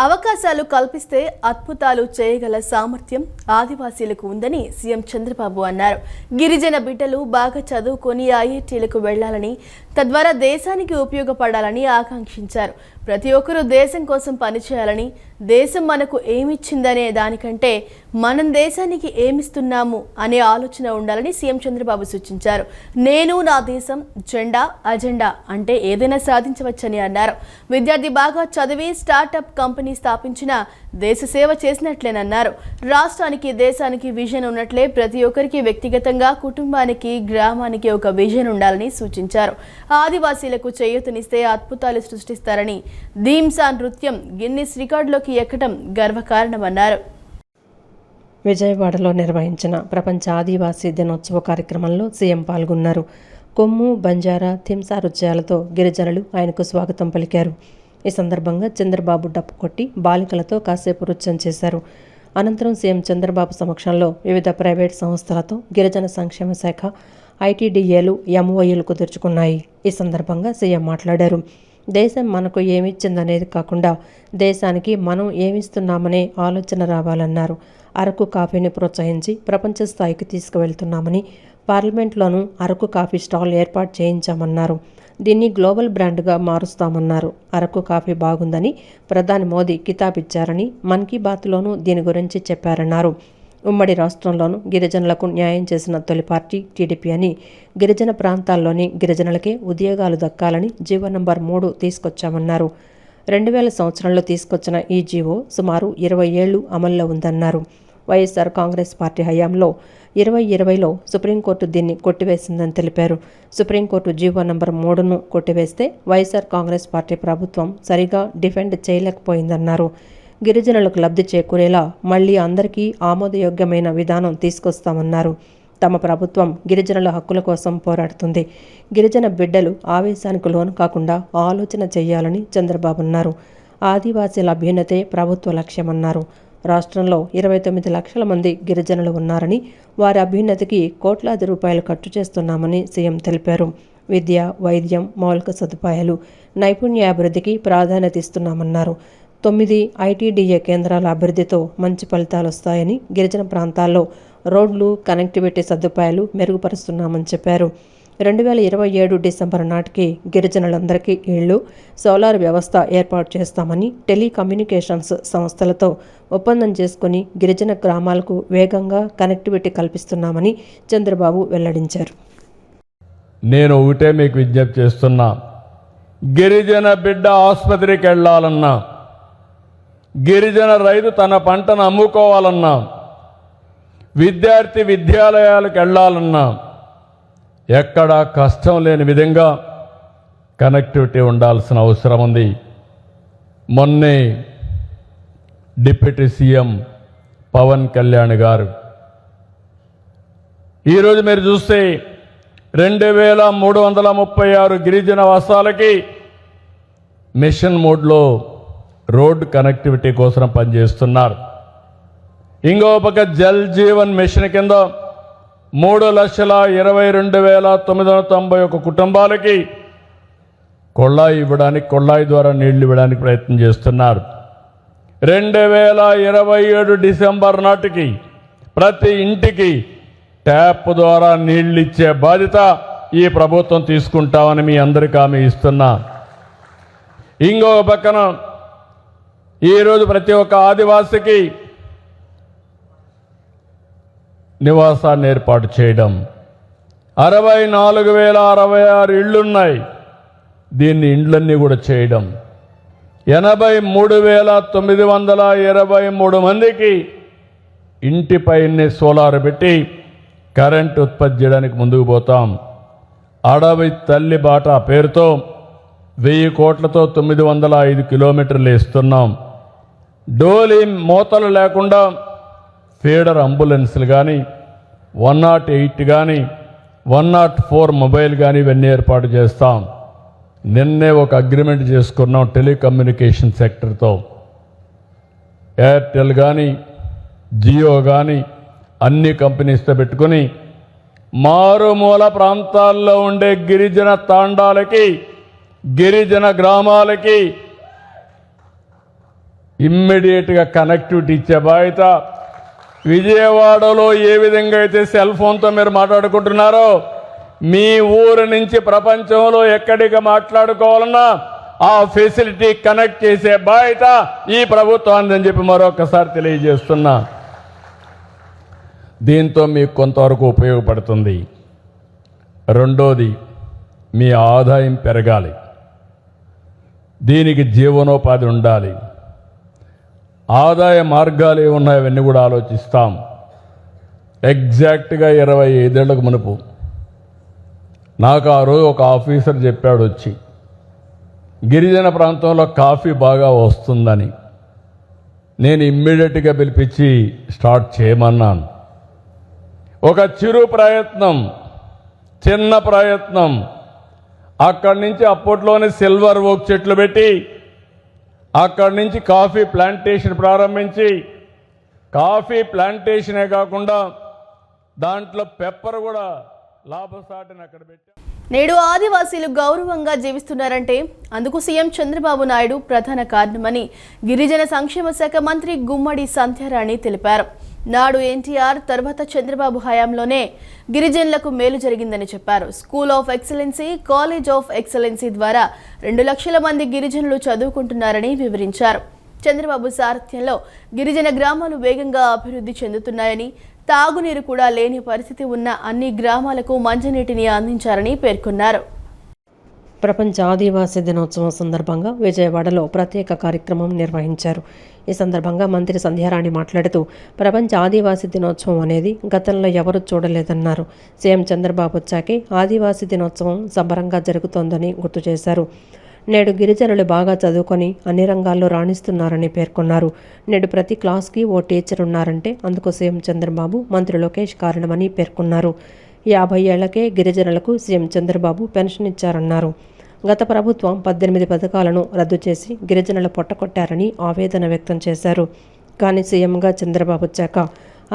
అవకాశాలు కల్పిస్తే అద్భుతాలు చేయగల సామర్థ్యం ఆదివాసీలకు ఉందని సీఎం చంద్రబాబు అన్నారు. గిరిజన బిడ్డలు బాగా చదువుకొని ఐఐటీలకు వెళ్లాలని, తద్వారా దేశానికి ఉపయోగపడాలని ఆకాంక్షించారు. ప్రతి ఒక్కరూ దేశం కోసం పనిచేయాలని, దేశం మనకు ఏమిచ్చిందనే దానికంటే మనం దేశానికి ఏమిస్తున్నాము అనే ఆలోచన ఉండాలని సీఎం చంద్రబాబు సూచించారు. నేను నా దేశం జెండా అజెండా అంటే ఏదైనా సాధించవచ్చని అన్నారు. విద్యార్థి బాగా చదివి స్టార్టప్ కంపెనీ స్థాపించిన దేశ సేవ చేసినట్లేనన్నారు. రాష్ట్రానికి దేశానికి విజన్ ఉన్నట్లే ప్రతి ఒక్కరికి వ్యక్తిగతంగా, కుటుంబానికి, గ్రామానికి ఒక విజన్ ఉండాలని సూచించారు. ఆదివాసీలకు చేయూతనిస్తే అద్భుతాలు సృష్టిస్తారని, ధీమ్సా నృత్యం గిన్నిస్ రికార్డులోకి ఎక్కడం గర్వకారణమన్నారు. విజయవాడలో నిర్వహించిన ప్రపంచ ఆదివాసీ దినోత్సవ కార్యక్రమంలో సీఎం పాల్గొన్నారు. కొమ్ము, బంజారా, థింసా నృత్యాలతో గిరిజనులు ఆయనకు స్వాగతం పలికారు. ఈ సందర్భంగా చంద్రబాబు డప్పు కొట్టి బాలికలతో కాసేపు నృత్యం చేశారు. అనంతరం సీఎం చంద్రబాబు సమక్షంలో వివిధ ప్రైవేట్ సంస్థలతో గిరిజన సంక్షేమ శాఖ, ఐటీడీఏలు ఎంఓయూలు కుదుర్చుకున్నాయి. ఈ సందర్భంగా సీఎం మాట్లాడారు. దేశం మనకు ఏమిచ్చిందనేది కాకుండా దేశానికి మనం ఏమిస్తున్నామనే ఆలోచన రావాలన్నారు. అరకు కాఫీని ప్రోత్సహించి ప్రపంచ స్థాయికి తీసుకువెళ్తున్నామని, పార్లమెంట్లోనూ అరకు కాఫీ స్టాల్ ఏర్పాటు చేయించామన్నారు. దీన్ని గ్లోబల్ బ్రాండ్గా మారుస్తామన్నారు. అరకు కాఫీ బాగుందని ప్రధాని మోదీ కితాబిచ్చారని, మన్ కీ బాత్లోనూ దీని గురించి చెప్పారన్నారు. ఉమ్మడి రాష్ట్రంలోనూ గిరిజనులకు న్యాయం చేసిన తొలి పార్టీ టీడీపీ అని, గిరిజన ప్రాంతాల్లోని గిరిజనులకే ఉద్యోగాలు దక్కాలని జీవో నంబర్ 3 తీసుకొచ్చామన్నారు. 2000 సంవత్సరంలో తీసుకొచ్చిన ఈ జీవో సుమారు 20 ఏళ్లు అమల్లో ఉందన్నారు. వైఎస్ఆర్ కాంగ్రెస్ పార్టీ హయాంలో 2020లో సుప్రీంకోర్టు దీన్ని కొట్టివేసిందని తెలిపారు. సుప్రీంకోర్టు జీవో నంబర్ 3ను కొట్టివేస్తే వైఎస్ఆర్ కాంగ్రెస్ పార్టీ ప్రభుత్వం సరిగా డిఫెండ్ చేయలేకపోయిందన్నారు. గిరిజనులకు లబ్ధి చేకూరేలా మళ్లీ అందరికీ ఆమోదయోగ్యమైన విధానం తీసుకొస్తామన్నారు. తమ ప్రభుత్వం గిరిజనుల హక్కుల కోసం పోరాడుతుంది. గిరిజన బిడ్డలు ఆవేశానికి లోను కాకుండా ఆలోచన చేయాలని చంద్రబాబు అన్నారు. ఆదివాసీల అభ్యున్నతే ప్రభుత్వ లక్ష్యమన్నారు. రాష్ట్రంలో 29 లక్షల మంది గిరిజనులు ఉన్నారని, వారి అభ్యున్నతికి కోట్లాది రూపాయలు ఖర్చు చేస్తున్నామని సీఎం తెలిపారు. విద్య, వైద్యం, మౌలిక సదుపాయాలు, నైపుణ్యాభివృద్ధికి ప్రాధాన్యత ఇస్తున్నామన్నారు. 9 ఐటీడీఏ కేంద్రాల అభివృద్ధితో మంచి ఫలితాలు వస్తాయని, గిరిజన ప్రాంతాల్లో రోడ్లు, కనెక్టివిటీ సదుపాయాలు మెరుగుపరుస్తున్నామని చెప్పారు. 2027 డిసెంబర్ నాటికి గిరిజనులందరికీ ఇళ్లు, సోలార్ వ్యవస్థ ఏర్పాటు చేస్తామని, టెలికమ్యూనికేషన్స్ సంస్థలతో ఒప్పందం చేసుకుని గిరిజన గ్రామాలకు వేగంగా కనెక్టివిటీ కల్పిస్తున్నామని చంద్రబాబు వెల్లడించారు. నేను ఒకటే మీకు విజ్ఞప్తి చేస్తున్నా, గిరిజన బిడ్డ ఆసుపత్రికి వెళ్ళాలన్నా, గిరిజన రైతు తన పంటను అమ్ముకోవాలన్నా, విద్యార్థి విద్యాలయాలకు వెళ్ళాలన్నా ఎక్కడా కష్టం లేని విధంగా కనెక్టివిటీ ఉండాల్సిన అవసరం ఉంది. మొన్నే డిప్యూటీ సీఎం పవన్ కళ్యాణ్ గారు ఈరోజు మీరు చూస్తే 2336 గిరిజన వాసాలకి మిషన్ మోడ్లో రోడ్ కనెక్టివిటీ కోసం పనిచేస్తున్నారు. ఇంకో పక్క జల్ జీవన్ మిషన్ కింద 3,22,991 కుటుంబాలకి కొళ్ళాయి ఇవ్వడానికి, కొళ్ళాయి ద్వారా నీళ్లు ఇవ్వడానికి ప్రయత్నం చేస్తున్నారు. 2027 డిసెంబర్ నాటికి ప్రతి ఇంటికి ట్యాప్ ద్వారా నీళ్లు ఇచ్చే బాధ్యత ఈ ప్రభుత్వం తీసుకుంటామని మీ అందరికీ హామీ ఇస్తున్నా. ఇంకొక పక్కన ఈరోజు ప్రతి ఒక్క ఆదివాసికి నివాసాన్ని ఏర్పాటు చేయడం, 64,066 ఇళ్లున్నాయి, దీన్ని ఇండ్లన్నీ కూడా చేయడం, 83,923 మందికి ఇంటిపైనే సోలార్ పెట్టి కరెంట్ ఉత్పత్తి చేయడానికి ముందుకు పోతాం. అడవి తల్లి బాట పేరుతో 1000 కోట్లతో 905 కిలోమీటర్లు ఇస్తున్నాం. డోలీ మోతలు లేకుండా ఫీడర్ అంబులెన్స్లు కానీ, 108 కానీ, 104 మొబైల్ కానీ ఇవన్నీ ఏర్పాటు చేస్తాం. నిన్నే ఒక అగ్రిమెంట్ చేసుకున్నాం టెలికమ్యూనికేషన్ సెక్టర్తో. ఎయిర్టెల్ కానీ, జియో కానీ అన్ని కంపెనీస్తో పెట్టుకుని మారుమూల ప్రాంతాల్లో ఉండే గిరిజన తాండాలకి, గిరిజన గ్రామాలకి ఇమ్మీడియట్గా కనెక్టివిటీ ఇచ్చే బాధ్యత, విజయవాడలో ఏ విధంగా అయితే సెల్ ఫోన్తో మీరు మాట్లాడుకుంటున్నారో మీ ఊరు నుంచి ప్రపంచంలో ఎక్కడికి మాట్లాడుకోవాలన్నా ఆ ఫెసిలిటీ కనెక్ట్ చేసే బాధ్యత ఈ ప్రభుత్వాన్ని అని చెప్పి మరొకసారి తెలియజేస్తున్నా. దీంతో మీకు కొంతవరకు ఉపయోగపడుతుంది. రెండోది, మీ ఆదాయం పెరగాలి, దీనికి జీవనోపాధి ఉండాలి. ఆదాయ మార్గాలు ఏమున్నాయి అవన్నీ కూడా ఆలోచిస్తాం. ఎగ్జాక్ట్గా 25 ఏళ్లకు మునుపు నాకు ఆ రోజు ఒక ఆఫీసర్ చెప్పాడు వచ్చి, గిరిజన ప్రాంతంలో కాఫీ బాగా వస్తుందని. నేను ఇమ్మీడియట్గా పిలిపించి స్టార్ట్ చేయమన్నాను. ఒక చిరు ప్రయత్నం, చిన్న ప్రయత్నం. అక్కడి నుంచి అప్పట్లోనే సిల్వర్ ఓక్ చెట్లు పెట్టి అక్కడి నుంచి కాఫీ ప్లాంటేషన్ ప్రారంభించి, కాఫీ ప్లాంటేషనే కాకుండా దాంట్లో పెప్పర్ కూడా లాభసాటిని అక్కడ పెట్టాం. నేడు ఆదివాసీలు గౌరవంగా జీవిస్తున్నారంటే అందుకు సీఎం చంద్రబాబు నాయుడు ప్రధాన కారణమని గిరిజన సంక్షేమ శాఖ మంత్రి గుమ్మడి సంధ్యారాణి తెలిపారు. నాడు ఎన్టీఆర్ తర్వాత చంద్రబాబు హయాంలోనే గిరిజనులకు మేలు జరిగిందని చెప్పారు. School of excellency, college of excellency ద్వారా 2 లక్షల మంది గిరిజనులు చదువుకుంటున్నారని వివరించారు. చంద్రబాబు సారథ్యంలో గిరిజన గ్రామాలు వేగంగా అభివృద్ధి చెందుతున్నాయని, తాగునీరు కూడా లేని పరిస్థితి ఉన్న అన్ని గ్రామాలకు మంచినీటిని అందించారని పేర్కొన్నారు. ప్రపంచ ఆదివాసీ దినోత్సవం సందర్భంగా విజయవాడలో ప్రత్యేక కార్యక్రమం నిర్వహించారు. ఈ సందర్భంగా మంత్రి సంధ్యారాణి మాట్లాడుతూ, ప్రపంచ ఆదివాసీ దినోత్సవం అనేది గతంలో ఎవరూ చూడలేదన్నారు. సీఎం చంద్రబాబు వచ్చాకే ఆదివాసీ దినోత్సవం సంబరంగా జరుగుతోందని గుర్తు చేశారు. నేడు గిరిజనులు బాగా చదువుకొని అన్ని రంగాల్లో రాణిస్తున్నారని పేర్కొన్నారు. నేడు ప్రతి క్లాస్కి ఓ టీచర్ ఉన్నారంటే అందుకు సీఎం చంద్రబాబు, మంత్రి లోకేష్ కారణమని పేర్కొన్నారు. 50 ఏళ్లకే గిరిజనులకు సీఎం చంద్రబాబు పెన్షన్ ఇచ్చారన్నారు. గత ప్రభుత్వం 18 పథకాలను రద్దు చేసి గిరిజనుల పొట్టకొట్టారని ఆవేదన వ్యక్తం చేశారు. కానీ సీఎంగా చంద్రబాబు వచ్చాక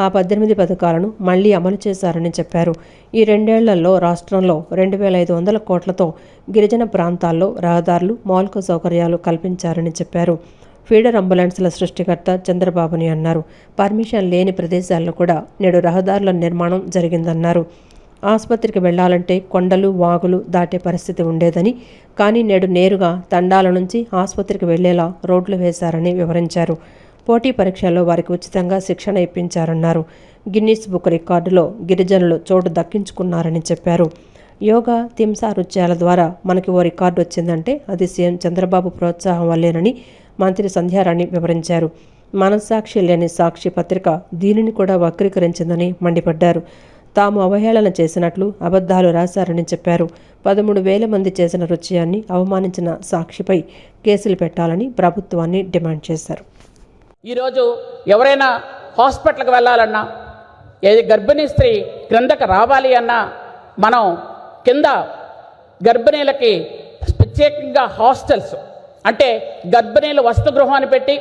ఆ 18 పథకాలను మళ్లీ అమలు చేశారని చెప్పారు. ఈ 2 ఏళ్లలో రాష్ట్రంలో 2,500 కోట్లతో గిరిజన ప్రాంతాల్లో రహదారులు, మౌలిక సౌకర్యాలు కల్పించారని చెప్పారు. ఫీడర్ అంబులెన్స్ల సృష్టికర్త చంద్రబాబుని అన్నారు. పర్మిషన్ లేని ప్రదేశాల్లో కూడా నేడు రహదారుల నిర్మాణం జరిగిందన్నారు. ఆసుపత్రికి వెళ్లాలంటే కొండలు, వాగులు దాటే పరిస్థితి ఉండేదని, కానీ నేడు నేరుగా తండాల నుంచి ఆసుపత్రికి వెళ్లేలా రోడ్లు వేశారని వివరించారు. పోటీ పరీక్షల్లో వారికి ఉచితంగా శిక్షణ ఇప్పించారన్నారు. గిన్నిస్ బుక్ రికార్డులో గిరిజనులు చోటు దక్కించుకున్నారని చెప్పారు. యోగా, తింసా నృత్యాల ద్వారా మనకి ఓ రికార్డు వచ్చిందంటే అది సీఎం చంద్రబాబు ప్రోత్సాహం వల్లేనని మంత్రి సంధ్యారాణి వివరించారు. మనస్సాక్షి లేని సాక్షి పత్రిక దీనిని కూడా వక్రీకరించిందని మండిపడ్డారు. తాము అవహేళన చేసినట్లు అబద్ధాలు రాశారని చెప్పారు. 13,000 మంది చేసిన నృత్యాన్ని అవమానించిన సాక్షిపై కేసులు పెట్టాలని ప్రభుత్వాన్ని డిమాండ్ చేశారు. ఈరోజు ఎవరైనా హాస్పిటల్కి వెళ్ళాలన్నా, ఏది గర్భిణీ స్త్రీ క్రిందకు రావాలి అన్నా, మనం కింద గర్భిణీలకి ప్రత్యేకంగా హాస్టల్స్ అంటే గర్భిణీల వసతిగృహం అని పెట్టి,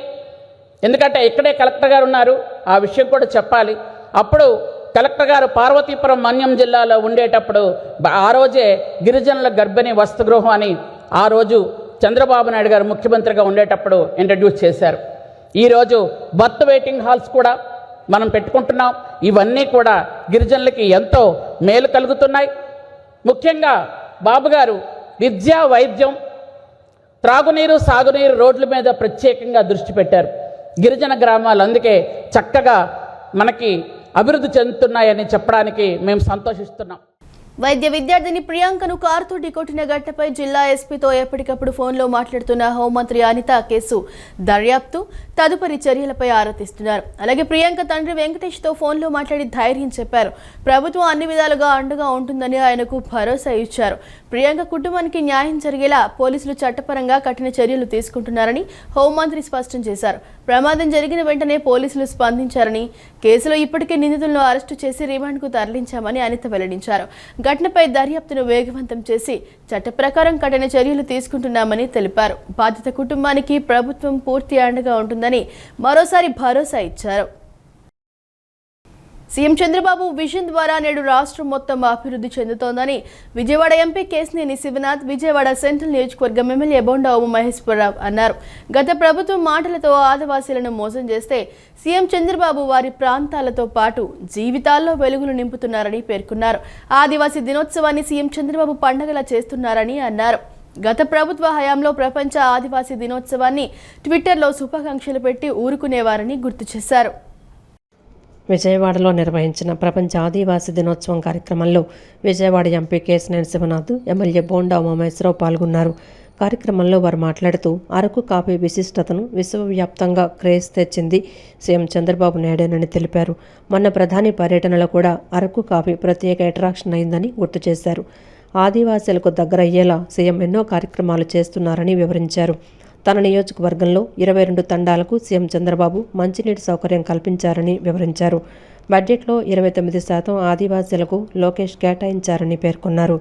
ఎందుకంటే ఇక్కడే కలెక్టర్ గారు ఉన్నారు, ఆ విషయం కూడా చెప్పాలి. అప్పుడు కలెక్టర్ గారు పార్వతీపురం మన్యం జిల్లాలో ఉండేటప్పుడు ఆ రోజే గిరిజనుల గర్భిణీ వసతిగృహం అని ఆ రోజు చంద్రబాబు నాయుడు గారు ముఖ్యమంత్రిగా ఉండేటప్పుడు ఇంట్రడ్యూస్ చేశారు. ఈరోజు బర్త్ వెయిటింగ్ హాల్స్ కూడా మనం పెట్టుకుంటున్నాం. ఇవన్నీ కూడా గిరిజనులకి ఎంతో మేలు కలుగుతున్నాయి. ముఖ్యంగా బాబు గారు విద్య, వైద్యం, త్రాగునీరు, సాగునీరు, రోడ్ల మీద ప్రత్యేకంగా దృష్టి పెట్టారు. గిరిజన గ్రామాలు అందుకే చక్కగా మనకి అభివృద్ధి చెందుతున్నాయని చెప్పడానికి మేము సంతోషిస్తున్నాం. వైద్య విద్యార్థిని ప్రియాంకను కారుతో ఢీకొట్టిన ఘటనపై జిల్లా ఎస్పీతో ఎప్పటికప్పుడు ఫోన్లో మాట్లాడుతున్న హోంమంత్రి అనిత కేసు దర్యాప్తు, తదుపరి చర్యలపై ఆరా తీస్తున్నారు. అలాగే ప్రియాంక తండ్రి వెంకటేష్తో ఫోన్లో మాట్లాడి ధైర్యం చెప్పారు. ప్రభుత్వం అన్ని విధాలుగా అండగా ఉంటుందని ఆయనకు భరోసా ఇచ్చారు. ప్రియాంక కుటుంబానికి న్యాయం జరిగేలా పోలీసులు చట్టపరంగా కఠిన చర్యలు తీసుకుంటున్నారని హోంమంత్రి స్పష్టం చేశారు. ప్రమాదం జరిగిన వెంటనే పోలీసులు స్పందించారని, కేసులో ఇప్పటికే నిందితులను అరెస్టు చేసి రిమాండ్కు తరలించామని అనిత వెల్లడించారు. ఘటనపై దర్యాప్తును వేగవంతం చేసి చట్ట ప్రకారం కఠిన చర్యలు తీసుకుంటున్నామని తెలిపారు. బాధిత కుటుంబానికి ప్రభుత్వం పూర్తి అండగా ఉంటుందని మరోసారి భరోసా ఇచ్చారు. సీఎం చంద్రబాబు విజన్ ద్వారా నేడు రాష్ట్రం మొత్తం అభివృద్ధి చెందుతోందని విజయవాడ ఎంపీ కేశినేని శివనాథ్, విజయవాడ సెంట్రల్ నియోజకవర్గం ఎమ్మెల్యే బొండా ఉమామహేశ్వరరావు అన్నారు. గత ప్రభుత్వం మాటలతో ఆదివాసీలను మోసం చేస్తే సీఎం చంద్రబాబు వారి ప్రాంతాలతో పాటు జీవితాల్లో వెలుగులు నింపుతున్నారని పేర్కొన్నారు. ఆదివాసీ దినోత్సవాన్ని సీఎం చంద్రబాబు పండగలా చేస్తున్నారని అన్నారు. గత ప్రభుత్వ హయాంలో ప్రపంచ ఆదివాసీ దినోత్సవాన్ని ట్విట్టర్లో శుభాకాంక్షలు పెట్టి ఊరుకునేవారని గుర్తు చేశారు. విజయవాడలో నిర్వహించిన ప్రపంచ ఆదివాసీ దినోత్సవం కార్యక్రమంలో విజయవాడ ఎంపీ కేశినేని శివనాథ్, ఎమ్మెల్యే బొండా ఉమామహేశ్వరరావు పాల్గొన్నారు. కార్యక్రమంలో వారు మాట్లాడుతూ అరకు కాఫీ విశిష్టతను విశ్వవ్యాప్తంగా క్రేజ్ తెచ్చింది సీఎం చంద్రబాబు నాయుడేనని తెలిపారు. మొన్న ప్రధాని పర్యటనలో కూడా అరకు కాఫీ ప్రత్యేక అట్రాక్షన్ అయిందని గుర్తు చేశారు. ఆదివాసీలకు దగ్గరయ్యేలా సీఎం ఎన్నో కార్యక్రమాలు చేస్తున్నారని వివరించారు. తన నియోజకవర్గంలో 22 తండాలకు సీఎం చంద్రబాబు మంచినీటి సౌకర్యం కల్పించారని వివరించారు. బడ్జెట్లో 29% ఆదివాసీలకు లోకేష్ కేటాయించారని పేర్కొన్నారు.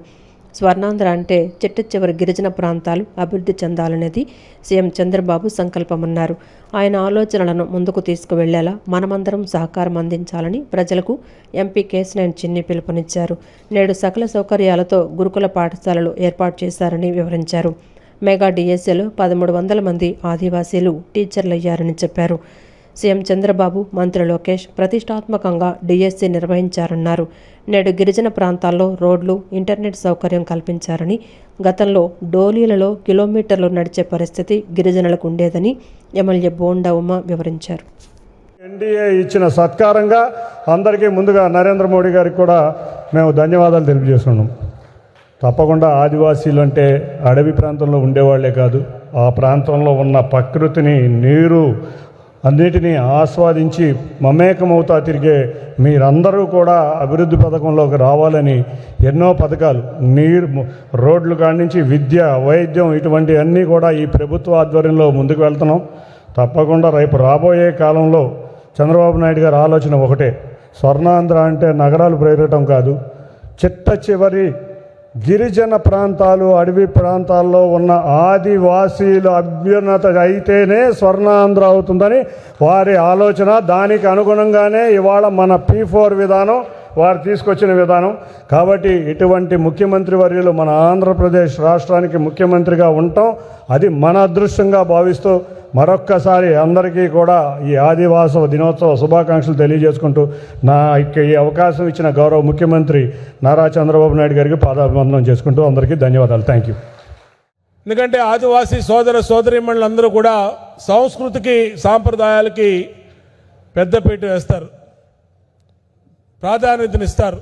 స్వర్ణాంధ్ర అంటే చిట్ట చివరి గిరిజన ప్రాంతాలు అభివృద్ధి చెందాలనేది సీఎం చంద్రబాబు సంకల్పమన్నారు. ఆయన ఆలోచనలను ముందుకు తీసుకువెళ్లేలా మనమందరం సహకారం అందించాలని ప్రజలకు ఎంపీ కేశినేని చిన్ని పిలుపునిచ్చారు. నేడు సకల సౌకర్యాలతో గురుకుల పాఠశాలలు ఏర్పాటు చేశారని వివరించారు. మెగా డిఎస్ఏలో 1300 మంది ఆదివాసీలు టీచర్లయ్యారని చెప్పారు. సీఎం చంద్రబాబు, మంత్రి లోకేష్ ప్రతిష్టాత్మకంగా డిఎస్సీ నిర్వహించారన్నారు. నేడు గిరిజన ప్రాంతాల్లో రోడ్లు, ఇంటర్నెట్ సౌకర్యం కల్పించారని, గతంలో డోలీలలో కిలోమీటర్లు నడిచే పరిస్థితి గిరిజనులకు ఉండేదని ఎమ్మెల్యే బొండా ఉమ వివరించారు. ఎన్డీఏ ఇచ్చిన సత్కారంగా అందరికీ ముందుగా నరేంద్ర మోడీ గారికి కూడా మేము ధన్యవాదాలు తెలియజేస్తున్నాం. తప్పకుండా ఆదివాసీలు అంటే అడవి ప్రాంతంలో ఉండేవాళ్లే కాదు, ఆ ప్రాంతంలో ఉన్న ప్రకృతిని, నీరు అన్నిటినీ ఆస్వాదించి మమేకమవుతా తిరిగే మీరందరూ కూడా అభివృద్ధి పథకంలోకి రావాలని ఎన్నో పథకాలు, నీరు, రోడ్లు కాడి నుంచి విద్య, వైద్యం ఇటువంటి అన్నీ కూడా ఈ ప్రభుత్వ ఆధ్వర్యంలో ముందుకు వెళ్తున్నాం. తప్పకుండా రేపు రాబోయే కాలంలో చంద్రబాబు నాయుడు గారి ఆలోచన ఒకటే, స్వర్ణాంధ్ర అంటే నగరాలు ప్రేరటం కాదు, చిట్ట చివరి గిరిజన ప్రాంతాలు, అడవి ప్రాంతాల్లో ఉన్న ఆదివాసీలు అభ్యున్నత అయితేనే స్వర్ణాంధ్ర అవుతుందని వారి ఆలోచన. దానికి అనుగుణంగానే ఇవాళ మన P4 విధానం వారు తీసుకొచ్చిన విధానం. కాబట్టి ఇటువంటి ముఖ్యమంత్రి వర్యులు మన ఆంధ్రప్రదేశ్ రాష్ట్రానికి ముఖ్యమంత్రిగా ఉండటం అది మన అదృష్టంగా భావిస్తూ మరొక్కసారి అందరికీ కూడా ఈ ఆదివాసీ దినోత్సవ శుభాకాంక్షలు తెలియజేసుకుంటూ ఈ అవకాశం ఇచ్చిన గౌరవ ముఖ్యమంత్రి నారా చంద్రబాబు నాయుడు గారికి పాదాభివందనం చేసుకుంటూ అందరికీ ధన్యవాదాలు. Thank you. ఎందుకంటే ఆదివాసీ సోదర సోదరీమణులందరూ కూడా సంస్కృతికి, సాంప్రదాయాలకి పెద్దపీట వేస్తారు, ప్రాధాన్యతనిస్తారు.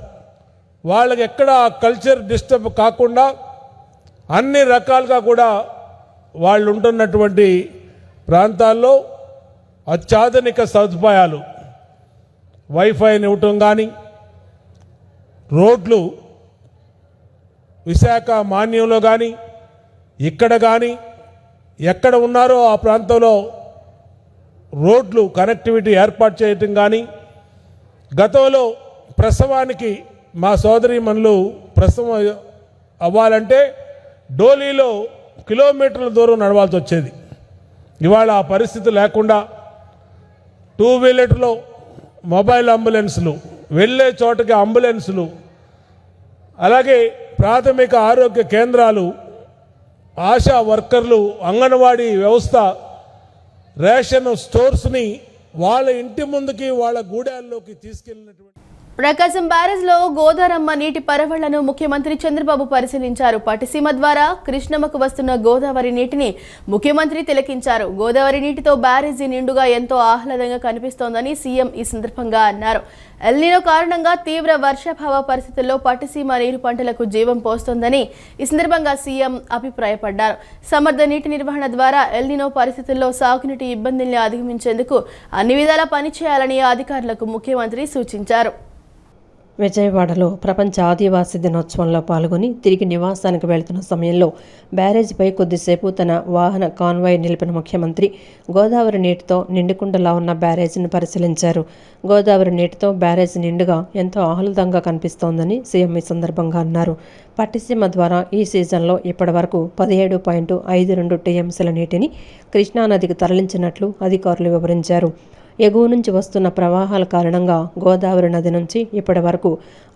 వాళ్ళకి ఎక్కడ కల్చర్ డిస్టర్బ్ కాకుండా అన్ని రకాలుగా కూడా వాళ్ళు ఉంటున్నటువంటి ప్రాంతాల్లో అత్యాధునిక సదుపాయాలు, వైఫైని ఇవ్వటం కానీ, రోడ్లు విశాఖ మాన్యంలో కానీ, ఇక్కడ కానీ ఎక్కడ ఉన్నారో ఆ ప్రాంతంలో రోడ్లు కనెక్టివిటీ ఏర్పాటు చేయటం కానీ, గతంలో ప్రసవానికి మా సోదరీమణులు ప్రసవం అవ్వాలంటే డోలీలో కిలోమీటర్ల దూరం నడవాల్సి వచ్చేది. ఇవాళ ఆ పరిస్థితి లేకుండా 2 వీలర్లో మొబైల్ అంబులెన్సులు, వెళ్ళే చోటకి అంబులెన్సులు, అలాగే ప్రాథమిక ఆరోగ్య కేంద్రాలు, ఆశా వర్కర్లు, అంగన్వాడీ వ్యవస్థ, రేషన్ స్టోర్స్ని వాళ్ళ ఇంటి ముందుకి, వాళ్ళ గూడాల్లోకి తీసుకెళ్ళినటువంటి ప్రకాశం బ్యారేజ్లో గోదారమ్మ నీటి పరవళ్లను ముఖ్యమంత్రి చంద్రబాబు పరిశీలించారు. పట్టిసీమ ద్వారా కృష్ణమ్మకు వస్తున్న గోదావరి నీటిని ముఖ్యమంత్రి తిలకించారు. గోదావరి నీటితో బ్యారేజీ నిండుగా ఎంతో ఆహ్లాదంగా కనిపిస్తోందని సీఎం ఈ సందర్భంగా అన్నారు. ఎల్నినో కారణంగా తీవ్ర వర్షాభావ పరిస్థితుల్లో పట్టిసీమ నీరు పంటలకు జీవం పోస్తోందని ఈ సందర్భంగా సీఎం అభిప్రాయపడ్డారు. సమర్థ నీటి నిర్వహణ ద్వారా ఎల్నినో పరిస్థితుల్లో సాగునీటి ఇబ్బందుల్ని అధిగమించేందుకు అన్ని విధాలా పనిచేయాలని అధికారులకు ముఖ్యమంత్రి సూచించారు. విజయవాడలో ప్రపంచ ఆదివాసీ దినోత్సవంలో పాల్గొని తిరిగి నివాసానికి వెళ్తున్న సమయంలో బ్యారేజీపై కొద్దిసేపు తన వాహన కాన్వాయ్ నిలిపిన ముఖ్యమంత్రి గోదావరి నీటితో నిండుకుండలా ఉన్న బ్యారేజీని పరిశీలించారు. గోదావరి నీటితో బ్యారేజీ నిండుగా ఎంతో ఆహ్లాదంగా కనిపిస్తోందని సీఎం ఈ సందర్భంగా అన్నారు. పట్టిసీమ ద్వారా ఈ సీజన్లో ఇప్పటి వరకు 17.52 టీఎంసీల నీటిని కృష్ణానదికి తరలించినట్లు అధికారులు వివరించారు. ఎగువ నుంచి వస్తున్న ప్రవాహాల కారణంగా గోదావరి నది నుంచి ఇప్పటి వరకు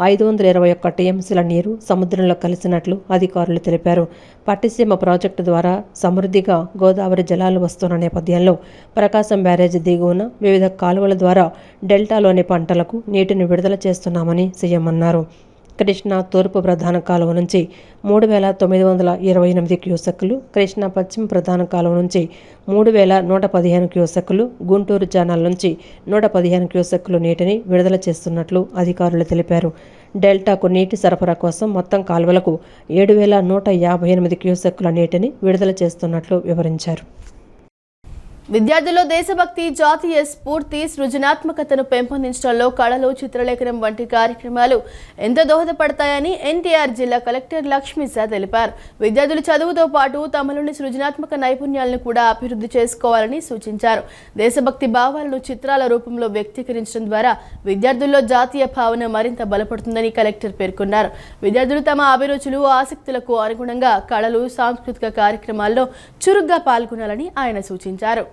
521 టీఎంసీల నీరు సముద్రంలో కలిసినట్లు అధికారులు తెలిపారు. పట్టిసీమ ప్రాజెక్టు ద్వారా సమృద్ధిగా గోదావరి జలాలు వస్తున్న నేపథ్యంలో ప్రకాశం బ్యారేజీ దిగువన వివిధ కాలువల ద్వారా డెల్టాలోని పంటలకు నీటిని విడుదల చేస్తున్నామని సీఎం అన్నారు. కృష్ణా తూర్పు ప్రధాన కాలువ నుంచి 3,928 క్యూసెక్కులు, కృష్ణా పశ్చిమ ప్రధాన కాలువ నుంచి 3,115 క్యూసెక్కులు, గుంటూరు ఛానల్ నుంచి 115 క్యూసెక్కులు నీటిని విడుదల చేస్తున్నట్లు అధికారులు తెలిపారు. డెల్టాకు నీటి సరఫరా కోసం మొత్తం కాలువలకు 7,158 క్యూసెక్కుల నీటిని విడుదల చేస్తున్నట్లు వివరించారు. విద్యార్థుల్లో దేశభక్తి, జాతీయ స్ఫూర్తి, సృజనాత్మకతను పెంపొందించడంలో కళలు, చిత్రలేఖనం వంటి కార్యక్రమాలు ఎంతో దోహదపడతాయని ఎన్టీఆర్ జిల్లా కలెక్టర్ లక్ష్మీశా తెలిపారు. విద్యార్థులు చదువుతో పాటు తమలోని సృజనాత్మక నైపుణ్యాలను కూడా అభివృద్ధి చేసుకోవాలని సూచించారు. దేశభక్తి భావాలను చిత్రాల రూపంలో వ్యక్తీకరించడం ద్వారా విద్యార్థుల్లో జాతీయ భావన మరింత బలపడుతుందని కలెక్టర్ పేర్కొన్నారు. విద్యార్థులు తమ అభిరుచులు, ఆసక్తులకు అనుగుణంగా కళలు, సాంస్కృతిక కార్యక్రమాల్లో చురుగ్గా పాల్గొనాలని ఆయన సూచించారు.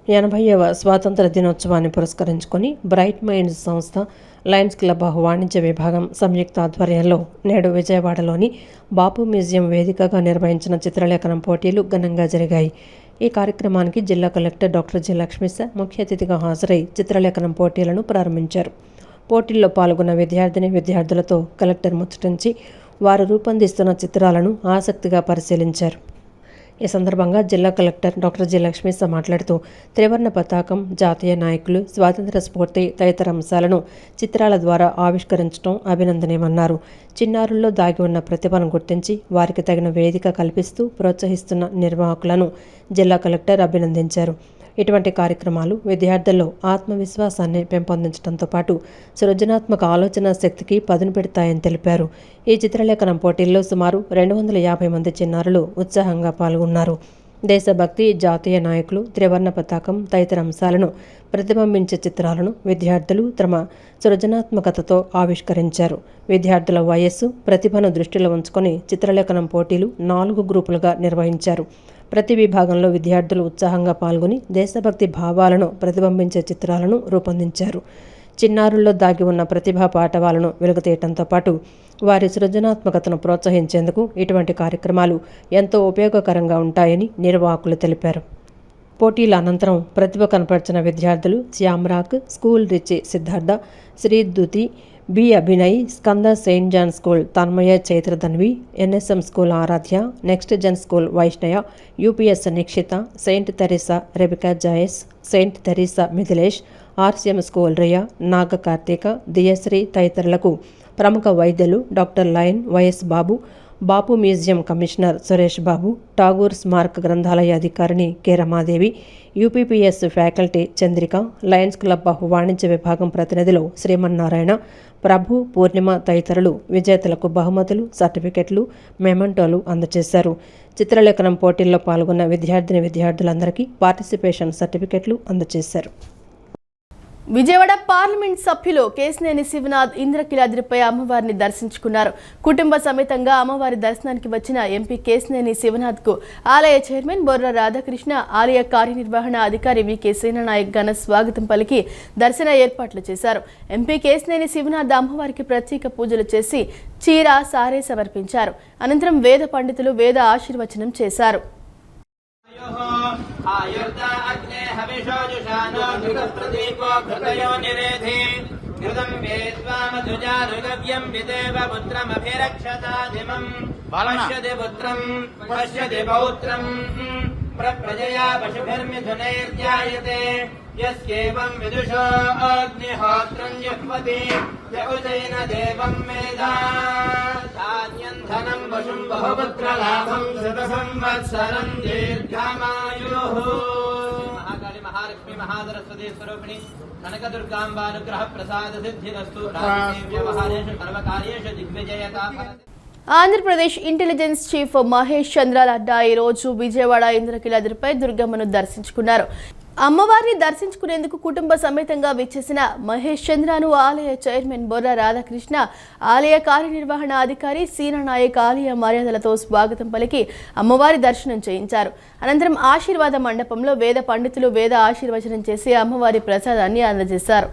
80వ స్వాతంత్ర దినోత్సవాన్ని పురస్కరించుకొని బ్రైట్ మైండ్స్ సంస్థ, లయన్స్ క్లబ్ ఆఫ్ వాణిజ్య విభాగం సంయుక్త ఆధ్వర్యంలో నేడు విజయవాడలోని బాపు మ్యూజియం వేదికగా నిర్వహించిన చిత్రలేఖనం పోటీలు ఘనంగా జరిగాయి. ఈ కార్యక్రమానికి జిల్లా కలెక్టర్ డాక్టర్ జి. లక్ష్మీశా ముఖ్య అతిథిగా హాజరై చిత్రలేఖనం పోటీలను ప్రారంభించారు. పోటీల్లో పాల్గొన్న విద్యార్థులతో కలెక్టర్ ముచ్చటించి వారు రూపొందిస్తున్న చిత్రాలను ఆసక్తిగా పరిశీలించారు. ఈ సందర్భంగా జిల్లా కలెక్టర్ డాక్టర్ జి. లక్ష్మీశా మాట్లాడుతూ త్రివర్ణ పతాకం, జాతీయ నాయకులు, స్వాతంత్ర స్ఫూర్తి తదితర అంశాలను చిత్రాల ద్వారా ఆవిష్కరించడం అభినందనీయమన్నారు. చిన్నారుల్లో దాగి ఉన్న ప్రతిభను గుర్తించి వారికి తగిన వేదిక కల్పిస్తూ ప్రోత్సహిస్తున్న నిర్వాహకులను జిల్లా కలెక్టర్ అభినందించారు. ఇటువంటి కార్యక్రమాలు విద్యార్థుల్లో ఆత్మవిశ్వాసాన్ని పెంపొందించడంతో పాటు సృజనాత్మక ఆలోచన శక్తికి పదును పెడతాయని తెలిపారు. ఈ చిత్రలేఖనం పోటీల్లో సుమారు 250 మంది చిన్నారులు ఉత్సాహంగా పాల్గొన్నారు. దేశభక్తి, జాతీయ నాయకులు, త్రివర్ణ పతాకం తదితర అంశాలను ప్రతిబింబించే చిత్రాలను విద్యార్థులు తమ సృజనాత్మకతతో ఆవిష్కరించారు. విద్యార్థుల వయస్సు, ప్రతిభను దృష్టిలో ఉంచుకొని చిత్రలేఖనం పోటీలు 4 గ్రూపులుగా నిర్వహించారు. ప్రతి విభాగంలో విద్యార్థులు ఉత్సాహంగా పాల్గొని దేశభక్తి భావాలను ప్రతిబింబించే చిత్రాలను రూపొందించారు. చిన్నారుల్లో దాగి ఉన్న ప్రతిభా పాటవాలను వెలుగుతీయటంతో పాటు వారి సృజనాత్మకతను ప్రోత్సహించేందుకు ఇటువంటి కార్యక్రమాలు ఎంతో ఉపయోగకరంగా ఉంటాయని నిర్వాహకులు తెలిపారు. పోటీల అనంతరం ప్రతిభ కనపరిచిన విద్యార్థులు Shamrock, school Richi Siddhartha, Sridhuti, B Abhinay, Skanda Saint John school Tanmaya Chaitradhanvi, NSM school Aradhya, next gen school Vaishnaya, UPS Nikshita, Saint Teresa Rebecca Joyce, Saint Teresa Mithilesh, RCM school Riya, Naga Karthika, Diyasri తదితరులకు ప్రముఖ వైద్యులు doctor lion YS Babu, Bapu museum commissioner Suresh Babu, Tagore స్మారక గ్రంథాలయ అధికారిని K. Ramadevi, UPPS faculty Chandrika, lions club of వాణిజ్య విభాగం ప్రతినిధులు శ్రీమన్నారాయణ, ప్రభు, పూర్ణిమ తదితరులు విజేతలకు బహుమతులు, సర్టిఫికెట్లు, మెమంటోలు అందజేశారు. చిత్రలేఖనం పోటీల్లో పాల్గొన్న విద్యార్థులందరికీ పార్టిసిపేషన్ సర్టిఫికెట్లు అందజేశారు. విజయవాడ పార్లమెంట్ సభ్యులు కేశినేని శివనాథ్ ఇంద్రకీలాద్రిపై అమ్మవారిని దర్శించుకున్నారు. కుటుంబ సమేతంగా అమ్మవారి దర్శనానికి వచ్చిన ఎంపీ కేశినేని శివనాథ్కు ఆలయ చైర్మన్ బొర్ర రాధాకృష్ణ, ఆలయ కార్యనిర్వహణ అధికారి వికే సేనానాయక్ ఘన స్వాగతం పలికి దర్శన ఏర్పాట్లు చేశారు. ఎంపీ కేశినేని శివనాథ్ అమ్మవారికి ప్రత్యేక పూజలు చేసి చీర, సారే సమర్పించారు. అనంతరం వేద పండితులు వేద ఆశీర్వచనం చేశారు. आयुर्दा अग्ने हविषो जुषानो घृतप्रदीपो घृतयो निरेधे घृतं वेद्वामधुजानुगव्यं विदेव पुत्रमभिरक्षतादिमं पश्यति पुत्रं पश्यति पौत्रं प्रजया पशुभिर्मिथुनैर्जायते यस्येवं विदुषो अग्निहोत्रं जुह्वति य उजैन देवं मेधा धान्यं धनं पशुं बहुपुत्रलाभं शतसंवत्सरं दीर्घमायुः। महाकाली महालक्ष्मी महासरस्वती स्वरूपिणी कनकदुर्गाम्बानुग्रह प्रसाद सिद्धिरस्तु व्यवहारेषु सर्वकार्येषु दिग्विजयता। ఆంధ్రప్రదేశ్ ఇంటెలిజెన్స్ చీఫ్ మహేష్ చంద్ర లడ్డా ఈ రోజు విజయవాడ ఇంద్రకీలాద్రిపై దుర్గమ్మను దర్శించుకున్నారు. అమ్మవారిని దర్శించుకునేందుకు కుటుంబ సమేతంగా విచ్చేసిన మహేష్ చంద్రను ఆలయ చైర్మన్ బొర్రా రాధాకృష్ణ, ఆలయ కార్యనిర్వహణ అధికారి సీనా నాయక్ ఆలయ మర్యాదలతో స్వాగతం పలికి అమ్మవారి దర్శనం చేయించారు. అనంతరం ఆశీర్వాద మండపంలో వేద పండితులు వేద ఆశీర్వచనం చేసి అమ్మవారి ప్రసాదాన్ని అందజేశారు.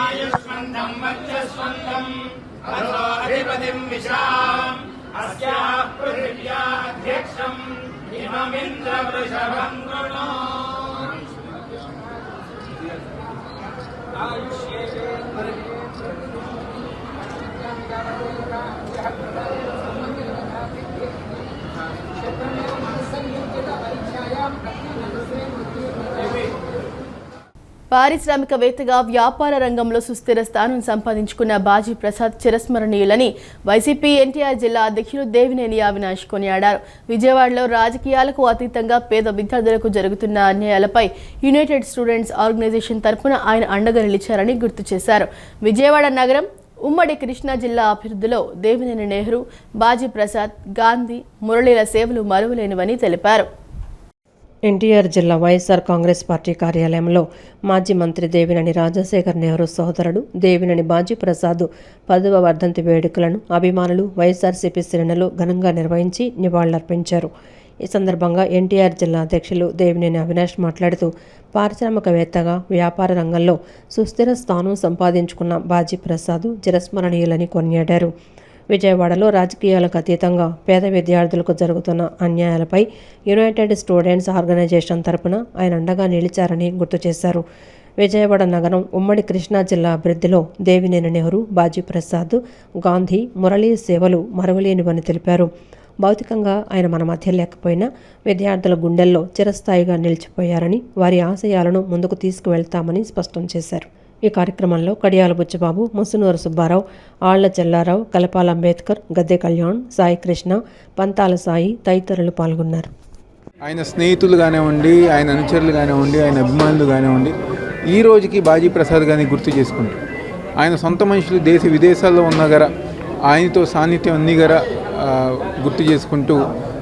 आयुष्मन्दं वर्चस्वन्दं अथो अधिपतिं विशाम् अस्याः पृथिव्याः अध्यक्षम् इममिन्द्रवृषभं कृणो పారిశ్రామికవేత్తగా వ్యాపార రంగంలో సుస్థిర స్థానం సంపాదించుకున్న బాజీ ప్రసాద్ చిరస్మరణీయులని వైసీపీ ఎన్టీఆర్ జిల్లా అధ్యక్షులు దేవినేని అవినాష్ కొనియాడారు. విజయవాడలో రాజకీయాలకు అతీతంగా పేద విద్యార్థులకు జరుగుతున్న అన్యాయాలపై యునైటెడ్ స్టూడెంట్స్ ఆర్గనైజేషన్ తరపున ఆయన అండగా నిలిచారని గుర్తు చేశారు. విజయవాడ నగరం ఉమ్మడి కృష్ణా జిల్లా అభివృద్ధిలో దేవినేని నెహ్రూ, బాజీ ప్రసాద్, గాంధీ, మురళీల సేవలు మరువలేనివని తెలిపారు. ఎన్టీఆర్ జిల్లా వైఎస్ఆర్ కాంగ్రెస్ పార్టీ కార్యాలయంలో మాజీ మంత్రి దేవినేని రాజశేఖర్ నెహ్రూ సోదరుడు దేవినేని బాజీ ప్రసాద్ 10వ వర్ధంతి వేడుకలను అభిమానులు, వైఎస్ఆర్సీపీ శ్రేణులు ఘనంగా నిర్వహించి నివాళులర్పించారు. ఈ సందర్భంగా ఎన్టీఆర్ జిల్లా అధ్యక్షులు దేవినేని అవినాష్ మాట్లాడుతూ పారిశ్రామికవేత్తగా వ్యాపార రంగంలో సుస్థిర స్థానం సంపాదించుకున్న బాజీ ప్రసాద్ చిరస్మరణీయులని కొనియాడారు. విజయవాడలో రాజకీయాలకు అతీతంగా పేద విద్యార్థులకు జరుగుతున్న అన్యాయాలపై యునైటెడ్ స్టూడెంట్స్ ఆర్గనైజేషన్ తరపున ఆయన అండగా నిలిచారని గుర్తు చేశారు. విజయవాడ నగరం ఉమ్మడి కృష్ణా జిల్లా అభివృద్ధిలో దేవినేని నెహ్రూ, బాజీ ప్రసాద్, గాంధీ, మురళీ సేవలు మరువలేనివని తెలిపారు. భౌతికంగా ఆయన మన మధ్య లేకపోయినా విద్యార్థుల గుండెల్లో చిరస్థాయిగా నిలిచిపోయారని, వారి ఆశయాలను ముందుకు తీసుకువెళ్తామని స్పష్టం చేశారు. ఈ కార్యక్రమంలో కడియాల బుచ్చిబాబు, ముసునూరు సుబ్బారావు, ఆళ్ల చెల్లారావు, కలపాల అంబేద్కర్, గద్దె కళ్యాణ్, సాయి కృష్ణ, పంతాల సాయి తదితరులు పాల్గొన్నారు. ఆయన స్నేహితులు కానివ్వండి, ఆయన అనుచరులు కానివ్వండి, ఆయన అభిమానులు కానివ్వండి, ఈ రోజుకి బాజీ ప్రసాద్ గారిని గుర్తు చేసుకుంటారు. ఆయన సొంత మనుషులు దేశ విదేశాల్లో ఉన్న గర ఆయనతో సాన్నిధ్యం అన్ని గర గుర్తు చేసుకుంటూ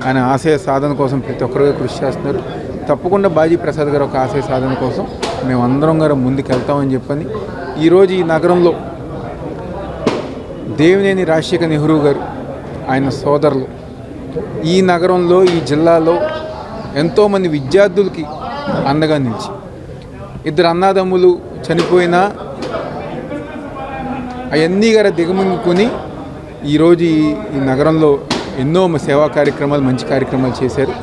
ఆయన ఆశయ సాధన కోసం ప్రతి ఒక్కరుగా కృషి చేస్తున్నారు. తప్పకుండా బాజీ ప్రసాద్ గారు ఒక ఆశయ సాధన కోసం మేమందరం గారు ముందుకు వెళ్తామని చెప్పని ఈరోజు ఈ నగరంలో దేవినేని రాజశేఖర్ నెహ్రూ గారు, ఆయన సోదరులు ఈ నగరంలో, ఈ జిల్లాలో ఎంతోమంది విద్యార్థులకి అండగా నిలిచి, ఇద్దరు అన్నదమ్ములు చనిపోయినా అవన్నీ గారు దిగమింగుకొని ఈరోజు ఈ నగరంలో ఎన్నో సేవా కార్యక్రమాలు, మంచి కార్యక్రమాలు చేశారు.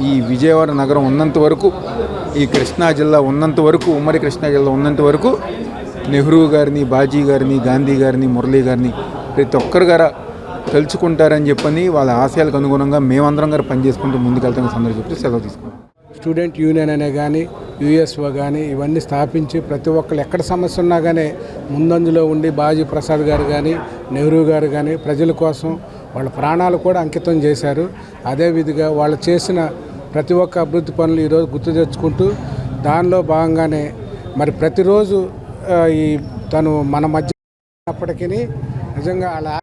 ఈ విజయవాడ నగరం ఉన్నంత వరకు, ఈ కృష్ణా జిల్లా ఉన్నంత వరకు, ఉమ్మడి కృష్ణా జిల్లా ఉన్నంత వరకు నెహ్రూ గారిని, బాజీ గారిని, గాంధీ గారిని, మురళీ గారిని ప్రతి ఒక్కరు గారు తలుచుకుంటారని చెప్పని వాళ్ళ ఆశయాలకు అనుగుణంగా మేమందరం గారు పనిచేసుకుంటూ ముందుకెళ్తామని సందర్భం చెప్తూ సెలవు తీసుకుంటాం. స్టూడెంట్ యూనియన్ అనే కానీ, యుఎస్ఓ కానీ ఇవన్నీ స్థాపించి ప్రతి ఒక్కరు ఎక్కడ సమస్య ఉన్నా కానీ ముందంజలో ఉండి బాజీ ప్రసాద్ గారు కానీ, నెహ్రూ గారు కానీ ప్రజల కోసం వాళ్ళ ప్రాణాలు కూడా అంకితం చేశారు. అదేవిధంగా వాళ్ళు చేసిన ప్రతి ఒక్క అభివృద్ధి పనులు ఈరోజు గుర్తు తెచ్చుకుంటూ దానిలో భాగంగానే మరి ప్రతిరోజు ఈ తను మన మధ్య ఉన్నప్పటికీ నిజంగా అలా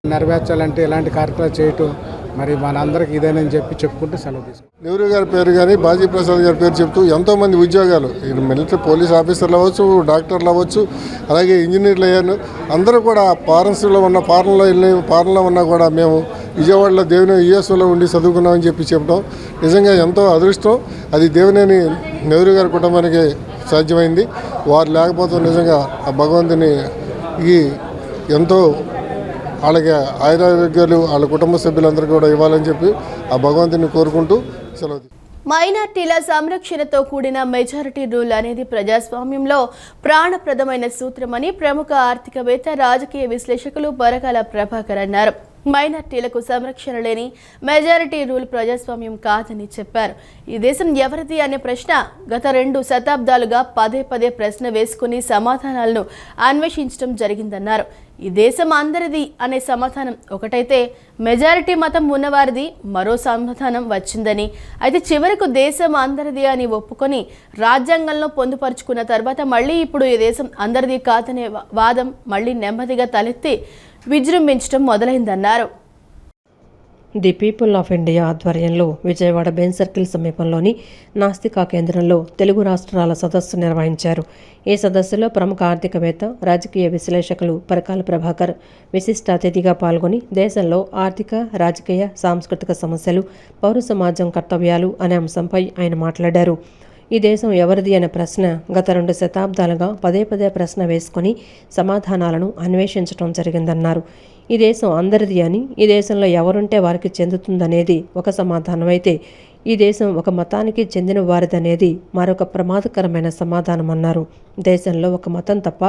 నెరవేర్చాలంటే ఇలాంటి కార్యక్రమాలు చేయటం మరి మనందరికీ ఇదేనని చెప్పుకుంటూ సెలవు తీసుకుంటాం. నెహ్రూ గారి పేరు కానీ, బాజీ ప్రసాద్ గారి పేరు చెప్తూ ఎంతోమంది ఉద్యోగాలు, మిలిటరీ పోలీస్ ఆఫీసర్లు అవ్వచ్చు, డాక్టర్లు అవ్వచ్చు, అలాగే ఇంజనీర్లు అయ్యారు. అందరూ కూడా ఫారెన్స్లో ఉన్న ఫారెన్లో ఉన్నా కూడా మేము విజయవాడలో దేవినేని యుఎస్ఓలో ఉండి చదువుకున్నామని చెప్పడం నిజంగా ఎంతో అదృష్టం. అది దేవినేని నెహ్రూ గారి కుటుంబానికి సాధ్యమైంది. వారు లేకపోతే నిజంగా ఆ భగవంతుని ఎంతో వాళ్ళకి ఆయురారోగ్యాలు వాళ్ళ కుటుంబ సభ్యులందరూ కూడా ఇవ్వాలని చెప్పి ఆ భగవంతుని కోరుకుంటూ సెలవు. మైనార్టీల సంరక్షణతో కూడిన మెజారిటీ రూల్ అనేది ప్రజాస్వామ్యంలో ప్రాణప్రదమైన సూత్రమని ప్రముఖ ఆర్థికవేత్త, రాజకీయ విశ్లేషకులు బరకాల ప్రభాకర్ అన్నారు. మైనార్టీలకు సంరక్షణ లేని మెజారిటీ రూల్ ప్రజాస్వామ్యం కాదని చెప్పారు. ఈ దేశం ఎవరిది అనే ప్రశ్న గత 2 శతాబ్దాలుగా పదే పదే ప్రశ్న వేసుకుని సమాధానాలను అన్వేషించడం జరిగిందన్నారు. ఈ దేశం అందరిది అనే సమాధానం ఒకటైతే మెజారిటీ మతం ఉన్నవారిది మరో సమాధానం వచ్చిందని, అయితే చివరకు దేశం అందరిది అని ఒప్పుకొని రాజ్యాంగంలో పొందుపరుచుకున్న తర్వాత మళ్ళీ ఇప్పుడు ఈ దేశం అందరిది కాదనే వాదం మళ్ళీ నెమ్మదిగా తలెత్తి విజృంభించడం మొదలైందన్నారు. ది పీపుల్ ఆఫ్ ఇండియా ఆధ్వర్యంలో విజయవాడ బెన్ సర్కిల్ సమీపంలోని నాస్తికా కేంద్రంలో తెలుగు రాష్ట్రాల సదస్సు నిర్వహించారు. ఈ సదస్సులో ప్రముఖ ఆర్థికవేత్త, రాజకీయ విశ్లేషకులు పరకాల ప్రభాకర్ విశిష్ట అతిథిగా పాల్గొని దేశంలో ఆర్థిక, రాజకీయ, సాంస్కృతిక సమస్యలు, పౌర సమాజం కర్తవ్యాలు అనే అంశంపై ఆయన మాట్లాడారు. ఈ దేశం ఎవరిది అనే ప్రశ్న గత 2 శతాబ్దాలుగా పదే పదే ప్రశ్న వేసుకుని సమాధానాలను అన్వేషించడం జరిగిందన్నారు. ఈ దేశం అందరిది అని, ఈ దేశంలో ఎవరుంటే వారికి చెందుతుందనేది ఒక సమాధానం అయితే, ఈ దేశం ఒక మతానికి చెందిన వారిదనేది మరొక ప్రమాదకరమైన సమాధానం అన్నారు. దేశంలో ఒక మతం తప్ప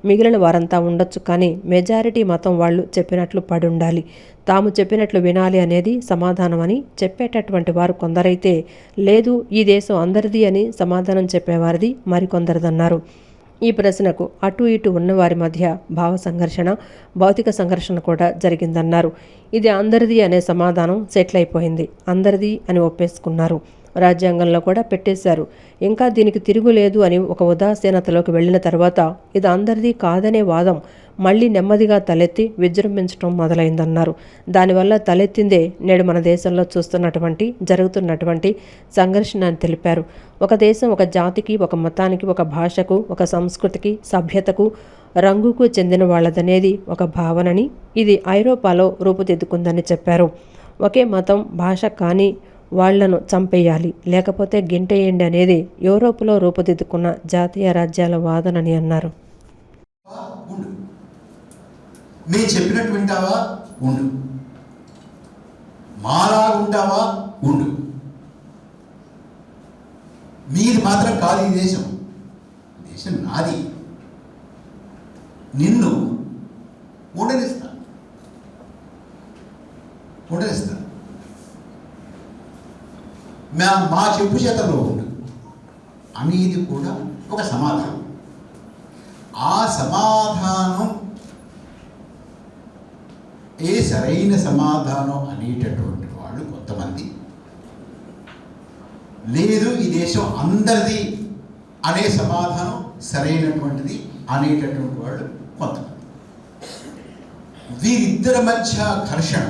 మిగిలిన వారంతా ఉండొచ్చు, కానీ మెజారిటీ మతం వాళ్ళు చెప్పినట్లు పడి ఉండాలి, తాము చెప్పినట్లు వినాలి అనేది సమాధానమని చెప్పేటటువంటి వారు కొందరైతే, లేదు ఈ దేశం అందరిది అని సమాధానం చెప్పేవారిది మరికొందరిదన్నారు. ఈ ప్రశ్నకు అటు ఇటు ఉన్నవారి మధ్య భావ సంఘర్షణ, భౌతిక సంఘర్షణ కూడా జరిగిందన్నారు. ఇది అందరిది అనే సమాధానం సెటిల్ అయిపోయింది, అందరిది అని ఒప్పేసుకున్నారు, రాజ్యాంగంలో కూడా పెట్టేశారు. ఇంకా దీనికి తిరుగులేదు అని ఒక ఉదాసీనతలోకి వెళ్ళిన తర్వాత ఇది అందరిది కాదనే వాదం మళ్లీ నెమ్మదిగా తలెత్తి విజృంభించడం మొదలైందన్నారు. దానివల్ల తలెత్తిందే నేడు మన దేశంలో జరుగుతున్నటువంటి సంఘర్షణ అని తెలిపారు. ఒక దేశం ఒక జాతికి, ఒక మతానికి, ఒక భాషకు, ఒక సంస్కృతికి, సభ్యతకు, రంగుకు చెందిన వాళ్ళదనేది ఒక భావనని, ఇది ఐరోపాలో రూపుదిద్దుకుందని చెప్పారు. ఒకే మతం, భాష కానీ వాళ్లను చంపేయాలి, లేకపోతే గింటేయండి అనేది యూరోపులో రూపుదిద్దుకున్న జాతీయ రాజ్యాల వాదనని అన్నారు. మేము చెప్పినట్టు వింటావా? ఉండు. మాలాగా ఉంటావా? ఉండు. మీది మాత్రం కాదు ఈ దేశం, దేశం నాది, నిన్ను ఉండనిస్తా. మా చెప్పు చేతల్లో ఉండు అనేది కూడా ఒక సమాధానం. ఆ సమాధానం సరైన సమాధానం అనేటటువంటి వాళ్ళు కొంతమంది, లేదు ఈ దేశం అందరిది అనే సమాధానం సరైనటువంటిది అనేటటువంటి వాళ్ళు కొంతమంది. వీరిద్దరి మధ్య ఘర్షణ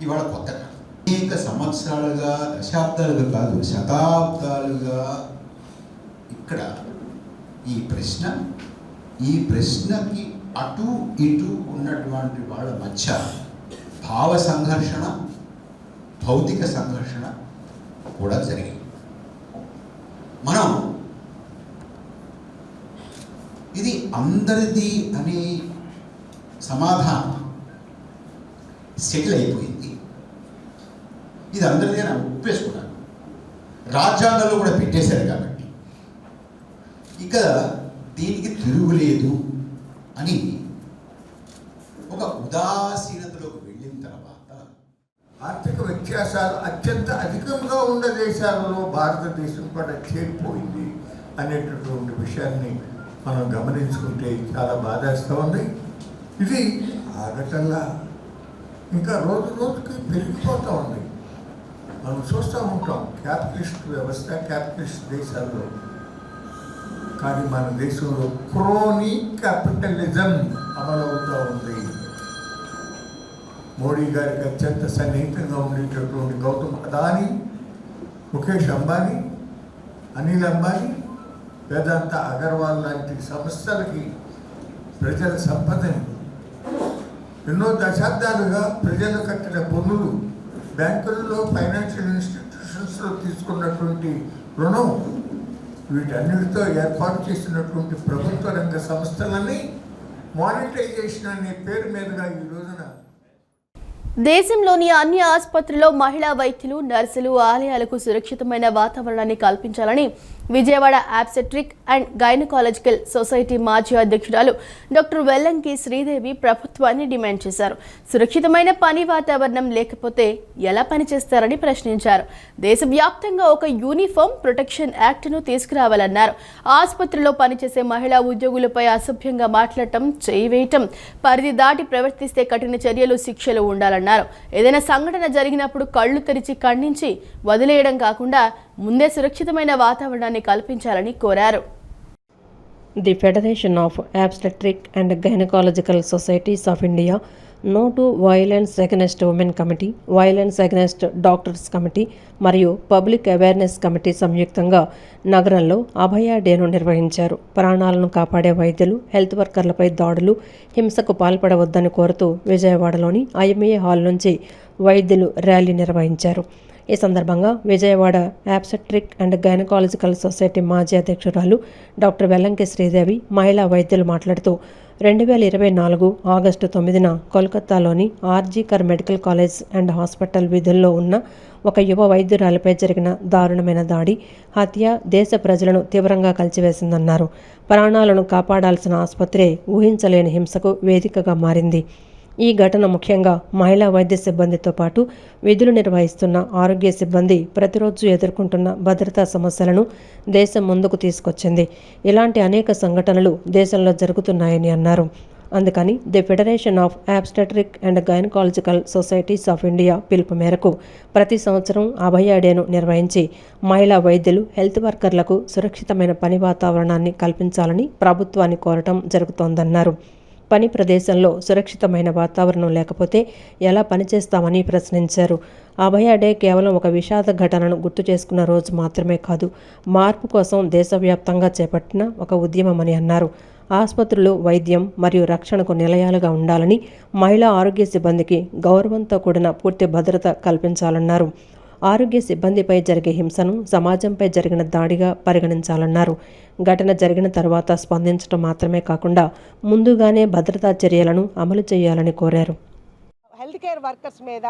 ఇవాళ కొత్త కాదు. అనేక సంవత్సరాలుగా, దశాబ్దాలుగా కాదు, శతాబ్దాలుగా ఇక్కడ ఈ ప్రశ్నకి అటు ఇటు ఉన్నటువంటి వాళ్ళ మధ్య భావ సంఘర్షణ, భౌతిక సంఘర్షణ కూడా జరిగింది. మనం ఇది అందరిది అనే సమాధానం సెటిల్ అయిపోయింది, ఇది అందరిది అని ఒప్పేసుకున్నాను, రాజ్యాంగంలో కూడా పెట్టేశారు కాబట్టి ఇక దీనికి తిరుగులేదు అని ఒక ఉదాసీనతలోకి వెళ్ళిన తర్వాత ఆర్థిక వ్యత్యాసాలు అత్యంత అధికంగా ఉన్న దేశాలలో భారతదేశం కూడా చేరిపోయింది అనేటటువంటి విషయాన్ని మనం గమనించుకుంటే చాలా బాధేస్తూ ఉంది. ఇది ఆగటల్లా ఇంకా రోజు రోజుకి పెరిగిపోతూ ఉంది. మనం చూస్తూ ఉంటాం క్యాపిటలిస్ట్ వ్యవస్థ, క్యాపిటలిస్ట్ దేశాల్లో. కానీ మన దేశంలో క్రోనీ క్యాపిటలిజం అమలవుతూ ఉంది. మోడీ గారికి అత్యంత సన్నిహితంగా ఉండేటటువంటి గౌతమ్ అదానీ, ముఖేష్ అంబానీ, అనిల్ అంబానీ, వేదాంత అగర్వాల్ లాంటి సంస్థలకి ప్రజల సంపదని, ఎన్నో దశాబ్దాలుగా ప్రజలు కట్టిన పన్నులు, బ్యాంకుల్లో, ఫైనాన్షియల్ ఇన్స్టిట్యూషన్స్లో తీసుకున్నటువంటి రుణం, వీటన్నిటితో ఏర్పాటు చేసినటువంటి ప్రభుత్వ రంగ సంస్థలని మానిటైజేషన్ అనే పేరు మీదుగా ఈ రోజున దేశంలోని అన్ని ఆసుపత్రుల్లో మహిళా వైద్యులు, నర్సులు, ఆలయాలకు సురక్షితమైన వాతావరణాన్ని కల్పించాలని Vijayawada obstetric and gynaecological society మాజీ అధ్యక్షురాలు డాక్టర్ వెల్లంకి శ్రీదేవి ప్రభుత్వాన్ని డిమాండ్ చేశారు. సురక్షితమైన పని వాతావరణం లేకపోతే ఎలా పనిచేస్తారని ప్రశ్నించారు. దేశవ్యాప్తంగా ఒక యూనిఫామ్ ప్రొటెక్షన్ యాక్ట్ను తీసుకురావాలన్నారు. ఆసుపత్రిలో పనిచేసే మహిళా ఉద్యోగులపై అసభ్యంగా మాట్లాడటం, చేయి వేయటం, పరిధి దాటి ప్రవర్తిస్తే కఠిన చర్యలు, శిక్షలు ఉండాలన్నారు. ఏదైనా సంఘటన జరిగినప్పుడు కళ్ళు తెరిచి ఖండించి వదిలేయడం కాకుండా ముందే సురక్షితమైన వాతావరణాన్ని కల్పించాలని కోరారు. The federation of obstetric and gynaecological societies of India, no to violence against women committee, violence against doctors committee మరియు పబ్లిక్ అవేర్నెస్ కమిటీ సంయుక్తంగా నగరంలో అభయ డేను నిర్వహించారు. ప్రాణాలను కాపాడే వైద్యులు, హెల్త్ వర్కర్లపై దాడులు, హింసకు పాల్పడవద్దని కోరుతూ విజయవాడలోని ఐఎంఏ హాల్ నుంచి వైద్యులు ర్యాలీ నిర్వహించారు. ఈ సందర్భంగా Vijayawada obstetric and gynaecological society మాజీ అధ్యక్షురాలు డాక్టర్ వెల్లంకి శ్రీదేవి మహిళా వైద్యులు మాట్లాడుతూ 2024 ఆగస్టు 9న కోల్కతాలోని RG Kar medical college and hospital విధుల్లో ఉన్న ఒక యువ వైద్యురాలిపై జరిగిన దారుణమైన దాడి, హత్య దేశ ప్రజలను తీవ్రంగా కలిచివేసిందన్నారు. ప్రాణాలను కాపాడాల్సిన ఆసుపత్రి ఊహించలేని హింసకు వేదికగా మారింది. ఈ ఘటన ముఖ్యంగా మహిళా వైద్య సిబ్బందితో పాటు విధులు నిర్వహిస్తున్న ఆరోగ్య సిబ్బంది ప్రతిరోజు ఎదుర్కొంటున్న భద్రతా సమస్యలను దేశం ముందుకు తీసుకొచ్చింది. ఇలాంటి అనేక సంఘటనలు దేశంలో జరుగుతున్నాయని అన్నారు. అందుకని the federation of obstetric and gynaecological societies of India పిలుపు మేరకు ప్రతి సంవత్సరం అభయ డేను నిర్వహించి మహిళా వైద్యులు, హెల్త్ వర్కర్లకు సురక్షితమైన పని వాతావరణాన్ని కల్పించాలని ప్రభుత్వాన్ని కోరటం జరుగుతోందన్నారు. పని ప్రదేశంలో సురక్షితమైన వాతావరణం లేకపోతే ఎలా పనిచేస్తామని ప్రశ్నించారు. అభయ డే కేవలం ఒక విషాద ఘటనను గుర్తు చేసుకున్న రోజు మాత్రమే కాదు, మార్పు కోసం దేశవ్యాప్తంగా చేపట్టిన ఒక ఉద్యమమని అన్నారు. ఆసుపత్రులు వైద్యం మరియు రక్షణకు నిలయాలుగా ఉండాలని, మహిళా ఆరోగ్య సిబ్బందికి గౌరవంతో కూడిన పూర్తి భద్రత కల్పించాలన్నారు. ఆరోగ్య సిబ్బందిపై జరిగే హింసను సమాజంపై జరిగిన దాడిగా పరిగణించాలన్నారు. ఘటన జరిగిన తర్వాత స్పందించడం మాత్రమే కాకుండా ముందుగానే భద్రతా చర్యలను అమలు చేయాలని కోరారు. హెల్త్ కేర్ వర్కర్స్ మీద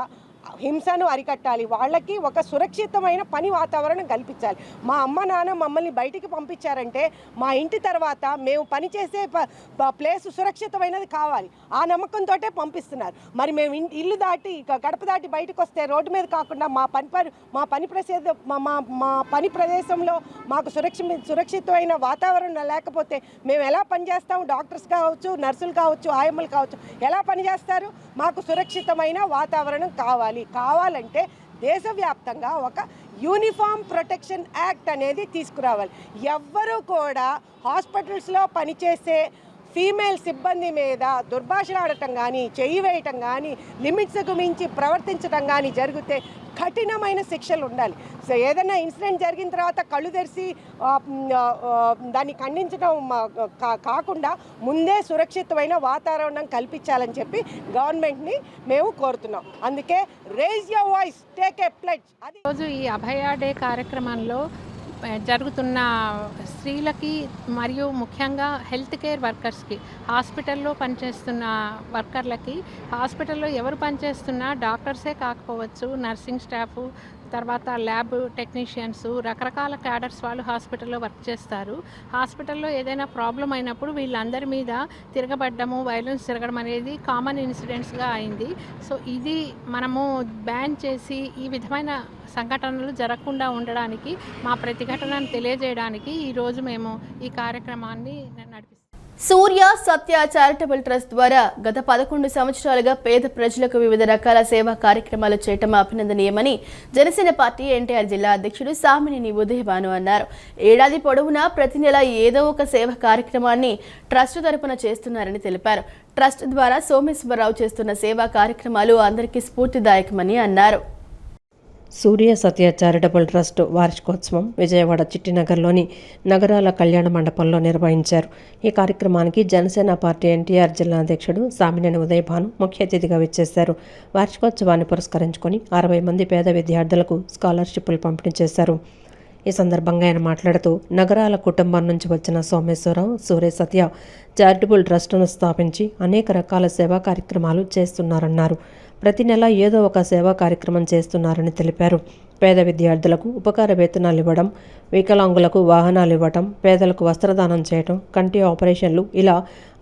హింసను అరికట్టాలి, వాళ్ళకి ఒక సురక్షితమైన పని వాతావరణం కల్పించాలి. మా అమ్మ నాన్న మమ్మల్ని బయటికి పంపించారంటే మా ఇంటి తర్వాత మేము పనిచేసే ప్లేస్ సురక్షితమైనది కావాలి, ఆ నమ్మకంతో పంపిస్తున్నారు. మరి మేము ఇల్లు దాటి గడప దాటి బయటకు వస్తే రోడ్డు మీద కాకుండా మా పని ప్రదేశంలో మాకు సురక్షితమైన వాతావరణం లేకపోతే మేము ఎలా పనిచేస్తాము? డాక్టర్స్ కావచ్చు, నర్సులు కావచ్చు, ఆయమ్మలు కావచ్చు, ఎలా పనిచేస్తారు? మాకు సురక్షితమైన వాతావరణం కావాలంటే దేశవ్యాప్తంగా ఒక యూనిఫామ్ ప్రొటెక్షన్ యాక్ట్ అనేది తీసుకురావాలి. ఎవ్వరూ కూడా హాస్పిటల్స్లో పనిచేసే ఫీమేల్ సిబ్బంది మీద దుర్భాషలాడటం కానీ, చెయ్యి వేయటం కానీ, లిమిట్స్కు మించి ప్రవర్తించడం కానీ జరిగితే కఠినమైన శిక్షలు ఉండాలి. సో ఏదైనా ఇన్సిడెంట్ జరిగిన తర్వాత కళ్ళు తెరిచి దాన్ని ఖండించడం కాకుండా ముందే సురక్షితమైన వాతావరణం కల్పించాలని చెప్పి గవర్నమెంట్ని మేము కోరుతున్నాం. అందుకే raise your voice, take a pledge. రోజు ఈ అభయ డే కార్యక్రమంలో జరుగుతున్న స్త్రీలకి మరియు ముఖ్యంగా హెల్త్ కేర్ వర్కర్స్కి, హాస్పిటల్లో పనిచేస్తున్న వర్కర్లకి, హాస్పిటల్లో ఎవరు పనిచేస్తున్నా డాక్టర్సే కాకపోవచ్చు, నర్సింగ్ స్టాఫ్, తర్వాత ల్యాబ్ టెక్నీషియన్స్, రకరకాల క్యాడర్స్ వాళ్ళు హాస్పిటల్లో వర్క్ చేస్తారు. హాస్పిటల్లో ఏదైనా ప్రాబ్లం అయినప్పుడు వీళ్ళందరి మీద తిరగబడ్డము, వైలెన్స్ జరగడం అనేది కామన్ ఇన్సిడెంట్స్గా అయింది. సో ఇది మనము బ్యాన్ చేసి ఈ విధమైన సంఘటనలు జరగకుండా ఉండడానికి, మా ప్రతిఘటనను తెలియజేయడానికి ఈరోజు మేము ఈ కార్యక్రమాన్ని నడిపిస్తాం. సూర్య సత్య చారిటబుల్ ట్రస్ట్ ద్వారా గత 11 సంవత్సరాలుగా పేద ప్రజలకు వివిధ రకాల సేవా కార్యక్రమాలు చేయటం అభినందనీయమని జనసేన పార్టీ ఎన్టీఆర్ జిల్లా అధ్యక్షుడు సామినేని ఉదయభాను అన్నారు. ఏడాది పొడవునా ప్రతి నెల ఏదో ఒక సేవా కార్యక్రమాన్ని ట్రస్ట్ తరపున చేస్తున్నారని తెలిపారు. ట్రస్ట్ ద్వారా సోమేశ్వరరావు చేస్తున్న సేవా కార్యక్రమాలు అందరికీ స్ఫూర్తిదాయకమని అన్నారు. సూర్య సత్య చారిటబుల్ ట్రస్ట్ వార్షికోత్సవం విజయవాడ చిట్టినగర్లోని నగరాల కళ్యాణ మండపంలో నిర్వహించారు. ఈ కార్యక్రమానికి జనసేన పార్టీ ఎన్టీఆర్ జిల్లా అధ్యక్షుడు సామినేని ఉదయభాను ముఖ్య అతిథిగా విచ్చేశారు. వార్షికోత్సవాన్ని పురస్కరించుకొని 60 మంది పేద విద్యార్థులకు స్కాలర్షిప్లు పంపిణీ చేశారు. ఈ సందర్భంగా ఆయన మాట్లాడుతూ నగరాల కుటుంబం నుంచి వచ్చిన సోమేశ్వరరావు సూర్య సత్య చారిటబుల్ ట్రస్టును స్థాపించి అనేక రకాల సేవా కార్యక్రమాలు చేస్తున్నారన్నారు. ప్రతి నెల ఏదో ఒక సేవా కార్యక్రమం చేస్తున్నారని తెలిపారు. పేద విద్యార్థులకు ఉపకార వేతనాలు ఇవ్వడం, వికలాంగులకు వాహనాలు ఇవ్వడం, పేదలకు వస్త్రదానం చేయడం, కంటి ఆపరేషన్లు ఇలా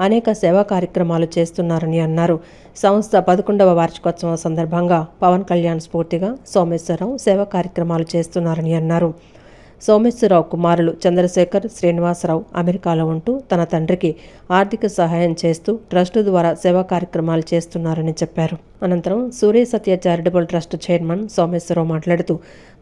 అనేక సేవా కార్యక్రమాలు చేస్తున్నారని అన్నారు. సంస్థ 11వ వార్షికోత్సవం సందర్భంగా పవన్ కళ్యాణ్ స్ఫూర్తిగా సోమేశ్వరరావు సేవా కార్యక్రమాలు చేస్తున్నారని అన్నారు. సోమేశ్వరరావు కుమారులు చంద్రశేఖర్, శ్రీనివాసరావు అమెరికాలో ఉంటూ తన తండ్రికి ఆర్థిక సహాయం చేస్తూ ట్రస్టు ద్వారా సేవా కార్యక్రమాలు చేస్తున్నారని చెప్పారు. అనంతరం సూర్య సత్య చారిటబుల్ ట్రస్ట్ చైర్మన్ సోమేశ్వరరావు మాట్లాడుతూ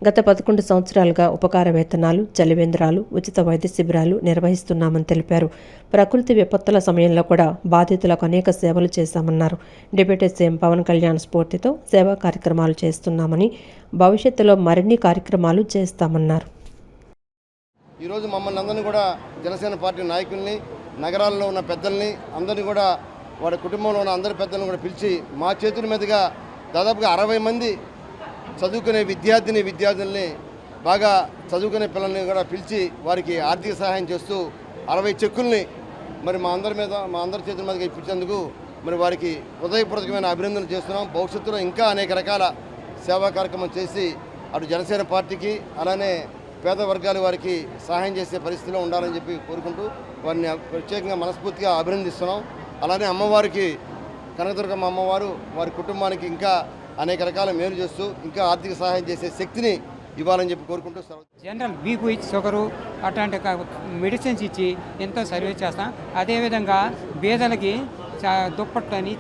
గత 11 సంవత్సరాలుగా ఉపకార వేతనాలు, చలివేంద్రాలు, ఉచిత వైద్య శిబిరాలు నిర్వహిస్తున్నామని తెలిపారు. ప్రకృతి విపత్తుల సమయంలో కూడా బాధితులకు అనేక సేవలు చేశామన్నారు. డిప్యూటీ సీఎం పవన్ కళ్యాణ్ స్ఫూర్తితో సేవా కార్యక్రమాలు చేస్తున్నామని, భవిష్యత్తులో మరిన్ని కార్యక్రమాలు చేస్తామన్నారు. ఈరోజు మమ్మల్ని అందరినీ కూడా జనసేన పార్టీ నాయకుల్ని, నగరాల్లో ఉన్న పెద్దల్ని అందరినీ కూడా వాడి కుటుంబంలో ఉన్న అందరి పెద్దలను కూడా పిలిచి మా చేతుల మీదుగా దాదాపుగా 60 మంది చదువుకునే విద్యార్థుల్ని బాగా చదువుకునే పిల్లల్ని కూడా పిలిచి వారికి ఆర్థిక సహాయం చేస్తూ 60 చెక్కుల్ని మరి మా అందరి చేతుల మీదుగా ఇప్పించేందుకు మరి వారికి హృదయపూర్వకమైన అభినందనలు చేస్తున్నాం. భవిష్యత్తులో ఇంకా అనేక రకాల సేవా కార్యక్రమం చేసి అటు జనసేన పార్టీకి అలానే పేద వర్గాల వారికి సహాయం చేసే పరిస్థితిలో ఉండాలని చెప్పి కోరుకుంటూ వారిని ప్రత్యేకంగా మనస్ఫూర్తిగా అభినందిస్తున్నాం. అలానే అమ్మవారికి, కనకదుర్గమ్మ అమ్మవారు వారి కుటుంబానికి ఇంకా అనేక రకాల మేలు చేస్తూ ఇంకా ఆర్థిక సహాయం చేసే శక్తిని ఇవ్వాలని చెప్పి కోరుకుంటూ జనరల్ బీపీ, షుగరు అట్లాంటి మెడిసిన్స్ ఇచ్చి ఎంతో సర్వీస్ చేస్తాం. అదేవిధంగా బీదలకి దుప్పట్లని,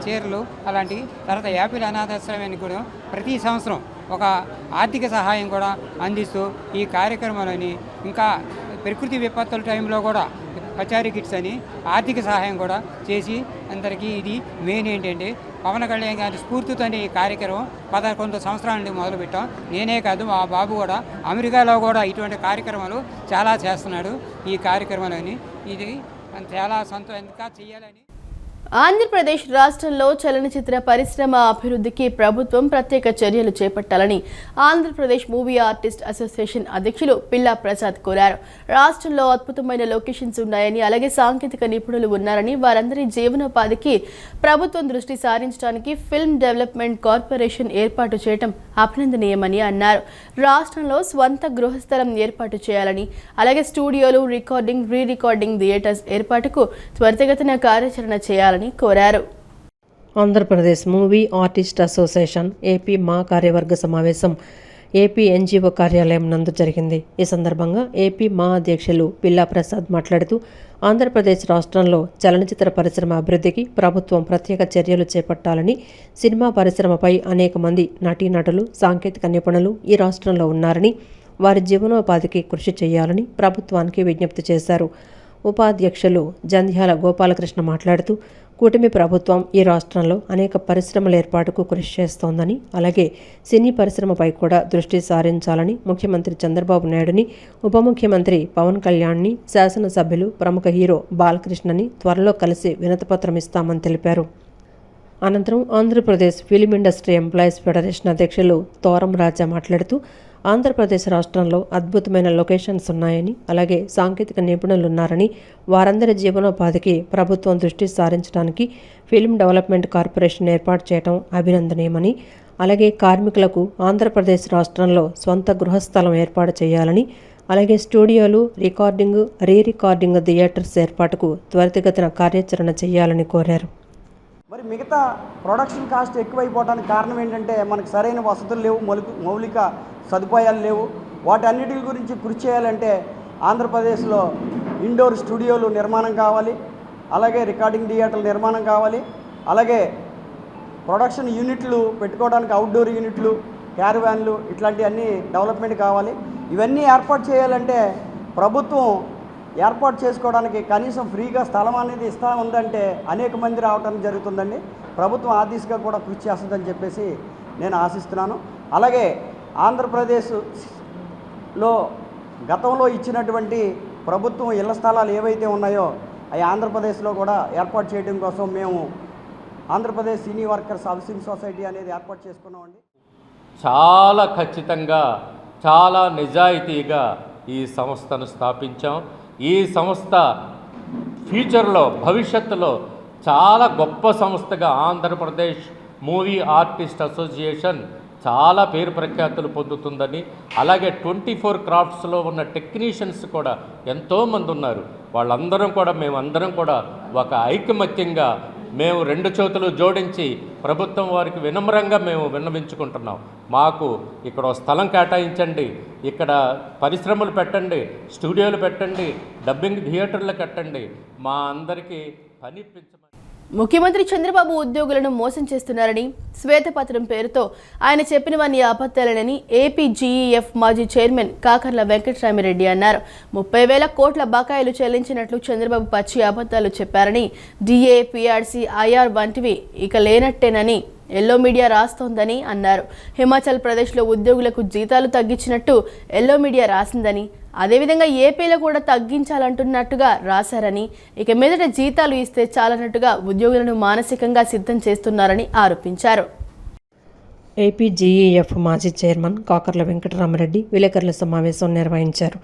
చీరలు అలాంటివి, తర్వాత యాపిల్ అనాథాశ్రమానికి కూడా ప్రతి సంవత్సరం ఒక ఆర్థిక సహాయం కూడా అందిస్తూ ఈ కార్యక్రమాలని ఇంకా ప్రకృతి విపత్తుల టైంలో కూడా పచారీ కిట్స్ అని ఆర్థిక సహాయం కూడా చేసి అందరికీ ఇది మెయిన్ ఏంటంటే పవన్ కళ్యాణ్ గారి స్ఫూర్తితోనే ఈ కార్యక్రమం 11 సంవత్సరాల నుండి మొదలుపెట్టాం. నేనే కాదు, మా బాబు కూడా అమెరికాలో కూడా ఇటువంటి కార్యక్రమాలు చాలా చేస్తున్నాడు. ఈ కార్యక్రమాలని ఇది చాలా సంతోషంగా చేయాలని. ఆంధ్రప్రదేశ్ రాష్ట్రంలో చలనచిత్ర పరిశ్రమ అభివృద్ధికి ప్రభుత్వం ప్రత్యేక చర్యలు చేపట్టాలని ఆంధ్రప్రదేశ్ మూవీ ఆర్టిస్ట్ అసోసియేషన్ అధ్యక్షులు పిల్లా ప్రసాద్ కోరారు. రాష్ట్రంలో అద్భుతమైన లొకేషన్స్ ఉన్నాయని, అలాగే సాంకేతిక నిపుణులు ఉన్నారని, వారందరి జీవనోపాధికి ప్రభుత్వం దృష్టి సారించడానికి ఫిల్మ్ డెవలప్మెంట్ కార్పొరేషన్ ఏర్పాటు చేయడం అభినందనీయమని అన్నారు. రాష్ట్రంలో స్వంత గృహస్థలం ఏర్పాటు చేయాలని, అలాగే స్టూడియోలు, రికార్డింగ్, రీ రికార్డింగ్ థియేటర్స్ ఏర్పాటుకు త్వరితగతిన కార్యాచరణ చేయాలని కోరారు. Andhra Pradesh movie artist association AP మా కార్యవర్గ సమావేశం ఏపీ ఎన్జీఓ కార్యాలయం నందు జరిగింది. ఈ సందర్భంగా ఏపీ మా అధ్యక్షులు పిల్లా ప్రసాద్ మాట్లాడుతూ ఆంధ్రప్రదేశ్ రాష్ట్రంలో చలనచిత్ర పరిశ్రమ అభివృద్ధికి ప్రభుత్వం ప్రత్యేక చర్యలు చేపట్టాలని, సినిమా పరిశ్రమపై అనేక మంది నటీనటులు, సాంకేతిక నిపుణులు ఈ రాష్ట్రంలో ఉన్నారని, వారి జీవనోపాధికి కృషి చేయాలని ప్రభుత్వానికి విజ్ఞప్తి చేశారు. ఉపాధ్యక్షులు జంధ్యాల గోపాలకృష్ణ మాట్లాడుతూ కూటమి ప్రభుత్వం ఈ రాష్ట్రంలో అనేక పరిశ్రమల ఏర్పాటుకు కృషి చేస్తోందని, అలాగే సినీ పరిశ్రమపై కూడా దృష్టి సారించాలని ముఖ్యమంత్రి చంద్రబాబు నాయుడుని, ఉప ముఖ్యమంత్రి పవన్ కళ్యాణ్ని, శాసనసభ్యులు ప్రముఖ హీరో బాలకృష్ణని త్వరలో కలిసి వినతిపత్రం ఇస్తామని తెలిపారు. అనంతరం Andhra Pradesh film industry employees federation అధ్యక్షులు తోరం రాజా మాట్లాడుతూ ఆంధ్రప్రదేశ్ రాష్ట్రంలో అద్భుతమైన లొకేషన్స్ ఉన్నాయని, అలాగే సాంకేతిక నిపుణులు ఉన్నారని, వారందరి జీవనోపాధికి ప్రభుత్వం దృష్టి సారించడానికి ఫిల్మ్ డెవలప్మెంట్ కార్పొరేషన్ ఏర్పాటు చేయడం అభినందనీయమని, అలాగే కార్మికులకు ఆంధ్రప్రదేశ్ రాష్ట్రంలో స్వంత గృహస్థలం ఏర్పాటు చేయాలని, అలాగే స్టూడియోలు, రికార్డింగ్, రీ రికార్డింగ్ థియేటర్స్ ఏర్పాటుకు త్వరితగతిన కార్యాచరణ చేయాలని కోరారు. మరి మిగతా ప్రొడక్షన్ కాస్ట్ ఎక్కువైపోవడానికి కారణం ఏంటంటే మనకు సరైన వసతులు లేవు, మౌలిక సదుపాయాలు లేవు. వాటన్నిటి గురించి కృషి చేయాలంటే ఆంధ్రప్రదేశ్లో ఇండోర్ స్టూడియోలు నిర్మాణం కావాలి, అలాగే రికార్డింగ్ థియేటర్ల నిర్మాణం కావాలి, అలాగే ప్రొడక్షన్ యూనిట్లు పెట్టుకోవడానికి అవుట్డోర్ యూనిట్లు, క్యారవాన్లు ఇట్లాంటివన్నీ డెవలప్మెంట్ కావాలి. ఇవన్నీ ఏర్పాటు చేయాలంటే ప్రభుత్వం ఏర్పాటు చేసుకోవడానికి కనీసం ఫ్రీగా స్థలం అనేది ఇస్తూ ఉందంటే అనేక మంది రావడం జరుగుతుందండి. ప్రభుత్వం ఆ దిశగా కూడా కృషి చేస్తుందని చెప్పేసి నేను ఆశిస్తున్నాను. అలాగే ఆంధ్రప్రదేశ్లో గతంలో ఇచ్చినటువంటి ప్రభుత్వం ఇళ్ల స్థలాలు ఏవైతే ఉన్నాయో అవి ఆంధ్రప్రదేశ్లో కూడా ఏర్పాటు చేయడం కోసం మేము ఆంధ్రప్రదేశ్ సినీ వర్కర్స్ హౌసింగ్ సొసైటీ అనేది ఏర్పాటు చేసుకున్నామండి. చాలా ఖచ్చితంగా, చాలా నిజాయితీగా ఈ సంస్థను స్థాపించాం. ఈ సంస్థ ఫ్యూచర్లో, భవిష్యత్తులో చాలా గొప్ప సంస్థగా ఆంధ్రప్రదేశ్ మూవీ ఆర్టిస్ట్ అసోసియేషన్ చాలా పేరు ప్రఖ్యాతులు పొందుతుందని, అలాగే 24 క్రాఫ్ట్స్లో ఉన్న టెక్నీషియన్స్ కూడా ఎంతోమంది ఉన్నారు. వాళ్ళందరం కూడా మేమందరం కూడా ఒక ఐకమత్యంగా మేము 2 చేతులు జోడించి ప్రభుత్వం వారికి వినమ్రంగా మేము విన్నవించుకుంటున్నాం. మాకు ఇక్కడ స్థలం కేటాయించండి, ఇక్కడ పరిశ్రమలు పెట్టండి, స్టూడియోలు పెట్టండి, డబ్బింగ్ థియేటర్లు కట్టండి, మా అందరికీ పని ఇప్పించమని. ముఖ్యమంత్రి చంద్రబాబు ఉద్యోగులను మోసం చేస్తున్నారని, శ్వేతపత్రం పేరుతో ఆయన చెప్పినవన్నీ అబద్ధాలేనని ఏపీ జీఈఎఫ్ మాజీ చైర్మన్ కాకర్ల వెంకటరామిరెడ్డి అన్నారు. 30,000 కోట్ల బకాయిలు చెల్లించినట్లు చంద్రబాబు పచ్చి అబద్ధాలు చెప్పారని, డిఏ, పీఆర్సీ, ఐఆర్ వంటివి ఇక లేనట్టేనని ఎల్లో మీడియా రాస్తోందని అన్నారు. హిమాచల్ ప్రదేశ్లో ఉద్యోగులకు జీతాలు తగ్గించినట్టు ఎల్లో మీడియా రాసిందని, అదేవిధంగా ఏపీలో కూడా తగ్గించాలంటున్నట్టుగా రాశారని, ఇక మీదట జీతాలు ఇస్తే చాలన్నట్టుగా ఉద్యోగులను మానసికంగా సిద్ధం చేస్తున్నారని ఆరోపించారు. ఏపీ జీఈఎఫ్ మాజీ చైర్మన్ కాకర్ల వెంకటరామిరెడ్డి విలేకరుల సమావేశం నిర్వహించారు.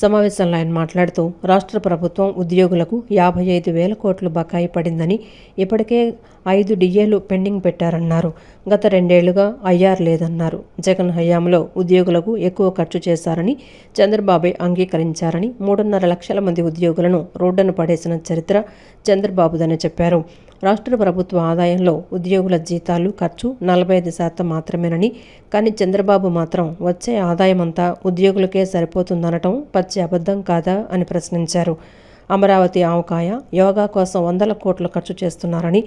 సమావేశంలో ఆయన మాట్లాడుతూ రాష్ట్ర ప్రభుత్వం ఉద్యోగులకు 55,000 కోట్లు బకాయి పడిందని, ఇప్పటికే 5 డిఏలు పెండింగ్ పెట్టారన్నారు. గత 2 ఏళ్లుగా ఐఆర్ లేదన్నారు. జగన్ హయాంలో ఉద్యోగులకు ఎక్కువ ఖర్చు చేశారని, చంద్రబాబే అంగీకరించారని, 3.5 లక్షల మంది ఉద్యోగులను రోడ్డున పడేసిన చరిత్ర చంద్రబాబుదని చెప్పారు. రాష్ట్ర ప్రభుత్వ ఆదాయంలో ఉద్యోగుల జీతాలు ఖర్చు 45% మాత్రమేనని, కానీ చంద్రబాబు మాత్రం వచ్చే ఆదాయమంతా ఉద్యోగులకే సరిపోతుందనటం పచ్చి అబద్ధం కాదా అని ప్రశ్నించారు. అమరావతి ఆవకాయ, యోగా కోసం 100 కోట్లు ఖర్చు చేస్తున్నారని,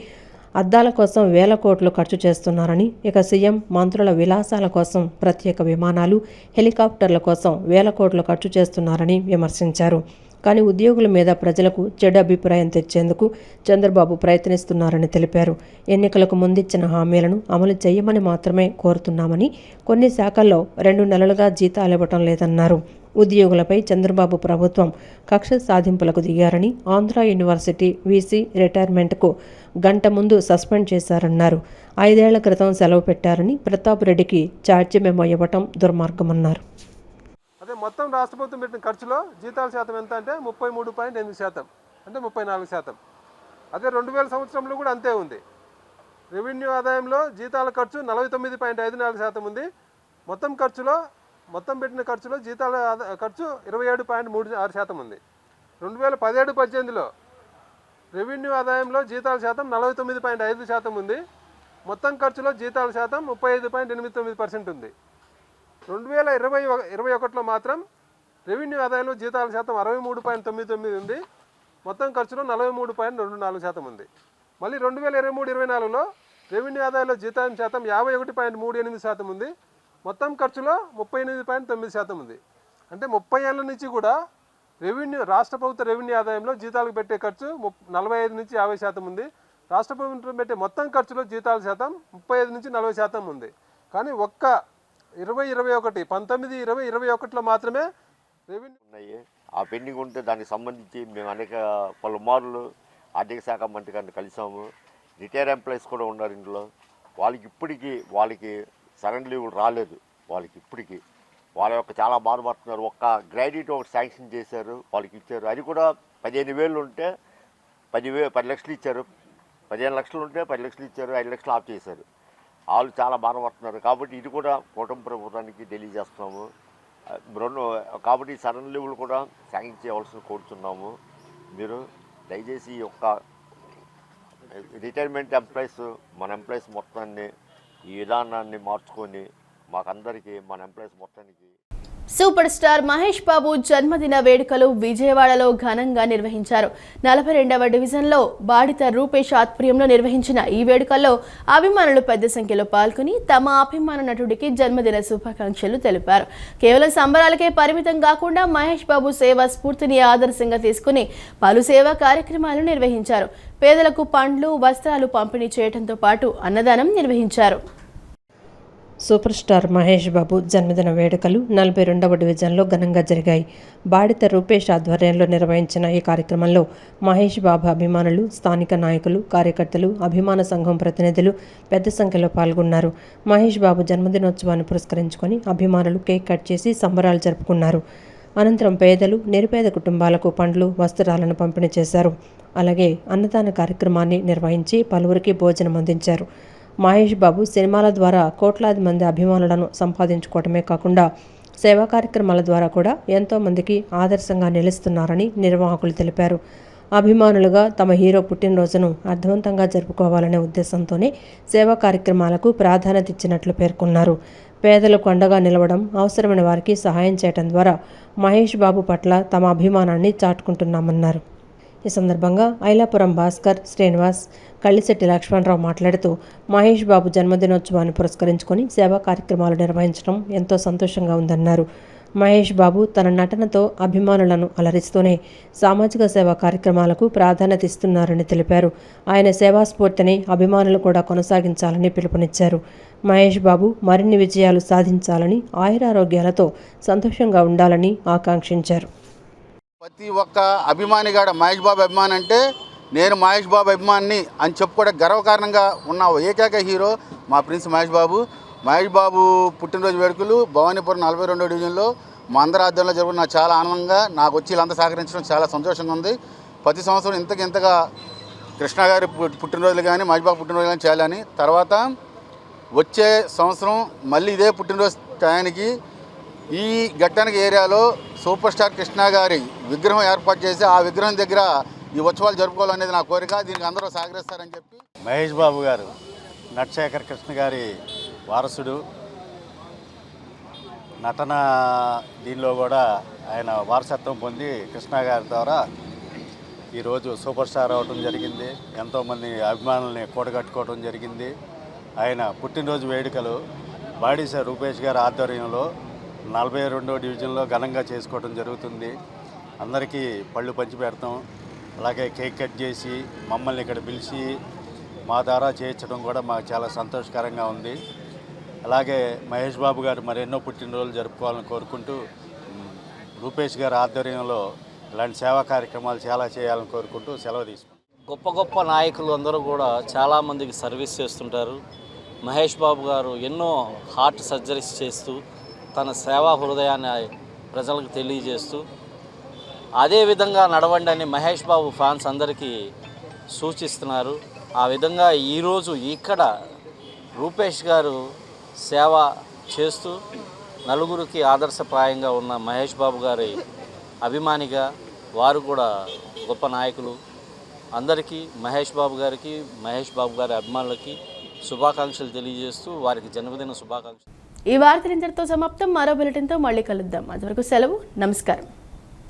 అద్దాల కోసం 1000 కోట్లు ఖర్చు చేస్తున్నారని, ఇక సీఎం మంత్రుల విలాసాల కోసం ప్రత్యేక విమానాలు, హెలికాప్టర్ల కోసం 1000 కోట్లు ఖర్చు చేస్తున్నారని విమర్శించారు. కానీ ఉద్యోగుల మీద ప్రజలకు చెడు అభిప్రాయం తెచ్చేందుకు చంద్రబాబు ప్రయత్నిస్తున్నారని తెలిపారు. ఎన్నికలకు ముందిచ్చిన హామీలను అమలు చేయమని మాత్రమే కోరుతున్నామని, కొన్ని శాఖల్లో 2 నెలలుగా జీతాలు ఇవ్వటం లేదన్నారు. ఉద్యోగులపై చంద్రబాబు ప్రభుత్వం కక్ష సాధింపులకు దిగారని, ఆంధ్ర యూనివర్సిటీ వీసీ రిటైర్మెంట్కు గంట ముందు సస్పెండ్ చేశారన్నారు. 5 ఏళ్ల క్రితం సెలవు పెట్టారని, ప్రతాప్ రెడ్డికి ఛార్జీ మెమో ఇవ్వటం దుర్మార్గమన్నారు. అదే మొత్తం రాష్ట్ర ప్రభుత్వం పెట్టిన ఖర్చులో జీతాల శాతం ఎంత అంటే 33.8%, అంటే 34%. అదే 2000 సంవత్సరంలో కూడా అంతే ఉంది. రెవెన్యూ ఆదాయంలో జీతాల ఖర్చు 49.54% ఉంది. మొత్తం పెట్టిన ఖర్చులో జీతాల ఖర్చు 27.36% ఉంది. 2017-18లో రెవెన్యూ ఆదాయంలో జీతాల శాతం 49.5% ఉంది. మొత్తం ఖర్చులో జీతాల శాతం 35.89% ఉంది. 2020-21లో మాత్రం రెవెన్యూ ఆదాయంలో జీతాల శాతం 63.99 ఉంది. మొత్తం ఖర్చులో 43.24% ఉంది. మళ్ళీ 2023-24లో రెవెన్యూ ఆదాయంలో జీతాల శాతం 51.38% ఉంది. మొత్తం ఖర్చులో 38.9% ఉంది. అంటే 30 ఏళ్ళ నుంచి కూడా రాష్ట్ర ప్రభుత్వ రెవెన్యూ ఆదాయంలో జీతాలకు పెట్టే ఖర్చు 45-50% ఉంది. రాష్ట్ర ప్రభుత్వం పెట్టే మొత్తం ఖర్చులో జీతాల శాతం 35-40% ఉంది. కానీ ఒక్క 19-20-21లో మాత్రమే రెవెన్యూ ఉన్నాయి. ఆ పెండింగ్ ఉంటే దానికి సంబంధించి మేము అనేక పలుమార్లు ఆర్థిక శాఖ మంత్రి గారిని కలిసాము. రిటైర్ ఎంప్లాయీస్ కూడా ఉన్నారు ఇందులో. వాళ్ళకి సరెండర్ లీవ్లు రాలేదు. ఇప్పటికీ వాళ్ళ యొక్క చాలా బాధపడుతున్నారు. ఒక్క గ్రాడ్యుయేట్ ఒకటి శాంక్షన్ చేశారు, వాళ్ళకి ఇచ్చారు. అది కూడా 15,000 ఉంటే 10 లక్షలు ఇచ్చారు. 15 లక్షలు ఉంటే 10 లక్షలు ఇచ్చారు. 5 లక్షలు ఆఫ్ చేశారు. వాళ్ళు చాలా బాధపడుతున్నారు. కాబట్టి ఇది కూడా కూటమి ప్రభుత్వానికి తెలియజేస్తున్నాము. కాబట్టి సడన్ లీవ్లు కూడా శాంక్షన్ చేయవలసిన కోరుతున్నాము. మీరు దయచేసి ఈ యొక్క రిటైర్మెంట్ ఎంప్లాయీస్, మన ఎంప్లాయీస్ మొత్తాన్ని ఈ విధానాన్ని మార్చుకొని మాకందరికీ మన ఎంప్లాయీస్ మొత్తానికి. సూపర్ స్టార్ మహేష్ బాబు జన్మదిన వేడుకలు విజయవాడలో ఘనంగా నిర్వహించారు. 42వ డివిజన్లో బాడిత రూపేష్ ఆధ్వర్యంలో నిర్వహించిన ఈ వేడుకల్లో అభిమానులు పెద్ద సంఖ్యలో పాల్గొని తమ అభిమాన నటుడికి జన్మదిన శుభాకాంక్షలు తెలిపారు. కేవలం సంబరాలకే పరిమితం కాకుండా మహేష్ బాబు సేవా స్ఫూర్తిని ఆదర్శంగా తీసుకుని పలు సేవా కార్యక్రమాలు నిర్వహించారు. పేదలకు పండ్లు, వస్త్రాలు పంపిణీ చేయడంతో పాటు అన్నదానం నిర్వహించారు. సూపర్ స్టార్ మహేష్ బాబు జన్మదిన వేడుకలు 42వ డివిజన్లో ఘనంగా జరిగాయి. బాడిత రూపేష్ ఆధ్వర్యంలో నిర్వహించిన ఈ కార్యక్రమంలో మహేష్ బాబు అభిమానులు, స్థానిక నాయకులు, కార్యకర్తలు, అభిమాన సంఘం ప్రతినిధులు పెద్ద సంఖ్యలో పాల్గొన్నారు. మహేష్ బాబు జన్మదినోత్సవాన్ని పురస్కరించుకొని అభిమానులు కేక్ కట్ చేసి సంబరాలు జరుపుకున్నారు. అనంతరం పేదలు, నిరుపేద కుటుంబాలకు పండ్లు, వస్త్రాలను పంపిణీ చేశారు. అలాగే అన్నదాన కార్యక్రమాన్ని నిర్వహించి పలువురికి భోజనం అందించారు. మహేష్ బాబు సినిమాల ద్వారా కోట్లాది మంది అభిమానులను సంపాదించుకోవటమే కాకుండా సేవా కార్యక్రమాల ద్వారా కూడా ఎంతోమందికి ఆదర్శంగా నిలుస్తున్నారని నిర్వాహకులు తెలిపారు. అభిమానులుగా తమ హీరో పుట్టినరోజును అర్థవంతంగా జరుపుకోవాలనే ఉద్దేశంతోనే సేవా కార్యక్రమాలకు ప్రాధాన్యత ఇచ్చినట్లు పేర్కొన్నారు. పేదలకు అండగా నిలవడం, అవసరమైన వారికి సహాయం చేయడం ద్వారా మహేష్ బాబు పట్ల తమ అభిమానాన్ని చాటుకుంటున్నామన్నారు. ఈ సందర్భంగా ఐలాపురం భాస్కర్, శ్రీనివాస్, కళ్ళిశెట్టి లక్ష్మణరావు మాట్లాడుతూ మహేష్ బాబు జన్మదినోత్సవాన్ని పురస్కరించుకొని సేవా కార్యక్రమాలు నిర్వహించడం ఎంతో సంతోషంగా ఉందన్నారు. మహేష్ బాబు తన నటనతో అభిమానులను అలరిస్తూనే సామాజిక సేవా కార్యక్రమాలకు ప్రాధాన్యత ఇస్తున్నారని తెలిపారు. ఆయన సేవా స్ఫూర్తిని అభిమానులు కూడా కొనసాగించాలని పిలుపునిచ్చారు. మహేష్ బాబు మరిన్ని విజయాలు సాధించాలని, ఆయురారోగ్యాలతో సంతోషంగా ఉండాలని ఆకాంక్షించారు. ప్రతి ఒక్క అభిమానిగాడ మహేష్ బాబు అభిమాని అంటే నేను మహేష్ బాబు అభిమాని అని చెప్పుకోవడం గర్వకారణంగా ఉన్న ఏకైక హీరో మా ప్రిన్స్ మహేష్ బాబు. మహేష్ బాబు పుట్టినరోజు వేడుకలు భవానీపురం 42వ డివిజన్లో మా అందరి ఆధ్వర్యంలో జరుగుతున్న నాకు చాలా ఆనందంగా, నాకు వచ్చి వీళ్ళంతా సహకరించడం చాలా సంతోషంగా ఉంది. ప్రతి సంవత్సరం ఇంతగా కృష్ణ గారి పుట్టినరోజులు కానీ మహేష్ బాబు పుట్టినరోజులు కానీ చేయాలని, తర్వాత వచ్చే సంవత్సరం మళ్ళీ ఇదే పుట్టినరోజు టయానికి ఈ గట్టానికి ఏరియాలో సూపర్ స్టార్ కృష్ణ గారి విగ్రహం ఏర్పాటు చేసి ఆ విగ్రహం దగ్గర ఈ ఉత్సవాలు జరుపుకోవాలనేది నా కోరిక. దీనికి అందరూ సహకరిస్తారని చెప్పి మహేష్ బాబు గారు నటశేఖర్ కృష్ణ గారి వారసుడు. నటన దీనిలో కూడా ఆయన వారసత్వం పొంది కృష్ణ గారి ద్వారా ఈరోజు సూపర్ స్టార్ అవ్వడం జరిగింది. ఎంతోమంది అభిమానుల్ని కూడగట్టుకోవడం జరిగింది. ఆయన పుట్టినరోజు వేడుకలు బాడీసా రూపేష్ గారి ఆధ్వర్యంలో 42వ డివిజన్లో ఘనంగా చేసుకోవడం జరుగుతుంది. అందరికీ పళ్ళు పంచి పెడతాం, అలాగే కేక్ కట్ చేసి మమ్మల్ని ఇక్కడ పిలిచి మా ద్వారా చేయించడం కూడా మాకు చాలా సంతోషకరంగా ఉంది. అలాగే మహేష్ బాబు గారు మరెన్నో పుట్టినరోజులు జరుపుకోవాలని కోరుకుంటూ రూపేష్ గారి ఆధ్వర్యంలో ఇలాంటి సేవా కార్యక్రమాలు చాలా చేయాలని కోరుకుంటూ సెలవు తీసుకుంటాం. గొప్ప నాయకులు అందరూ కూడా చాలామందికి సర్వీస్ చేస్తుంటారు. మహేష్ బాబు గారు ఎన్నో హార్ట్ సర్జరీస్ చేస్తూ తన సేవా హృదయాన్ని ప్రజలకు తెలియజేస్తూ అదేవిధంగా నడవండి అని మహేష్ బాబు ఫ్యాన్స్ అందరికీ సూచిస్తున్నారు. ఆ విధంగా ఈరోజు ఇక్కడ రూపేష్ గారు సేవ చేస్తూ నలుగురికి ఆదర్శప్రాయంగా ఉన్న మహేష్ బాబు గారి అభిమానిగా వారు కూడా గొప్ప నాయకులు. అందరికీ మహేష్ బాబు గారికి, మహేష్ బాబు గారి అభిమానులకి శుభాకాంక్షలు తెలియజేస్తూ వారికి జన్మదిన శుభాకాంక్షలు. ఈ వార్తలు ఇంతటితో సమాప్తం. మరో బులెటిన్తో మళ్ళీ కలుద్దాం. అంతవరకు సెలవు. నమస్కారం.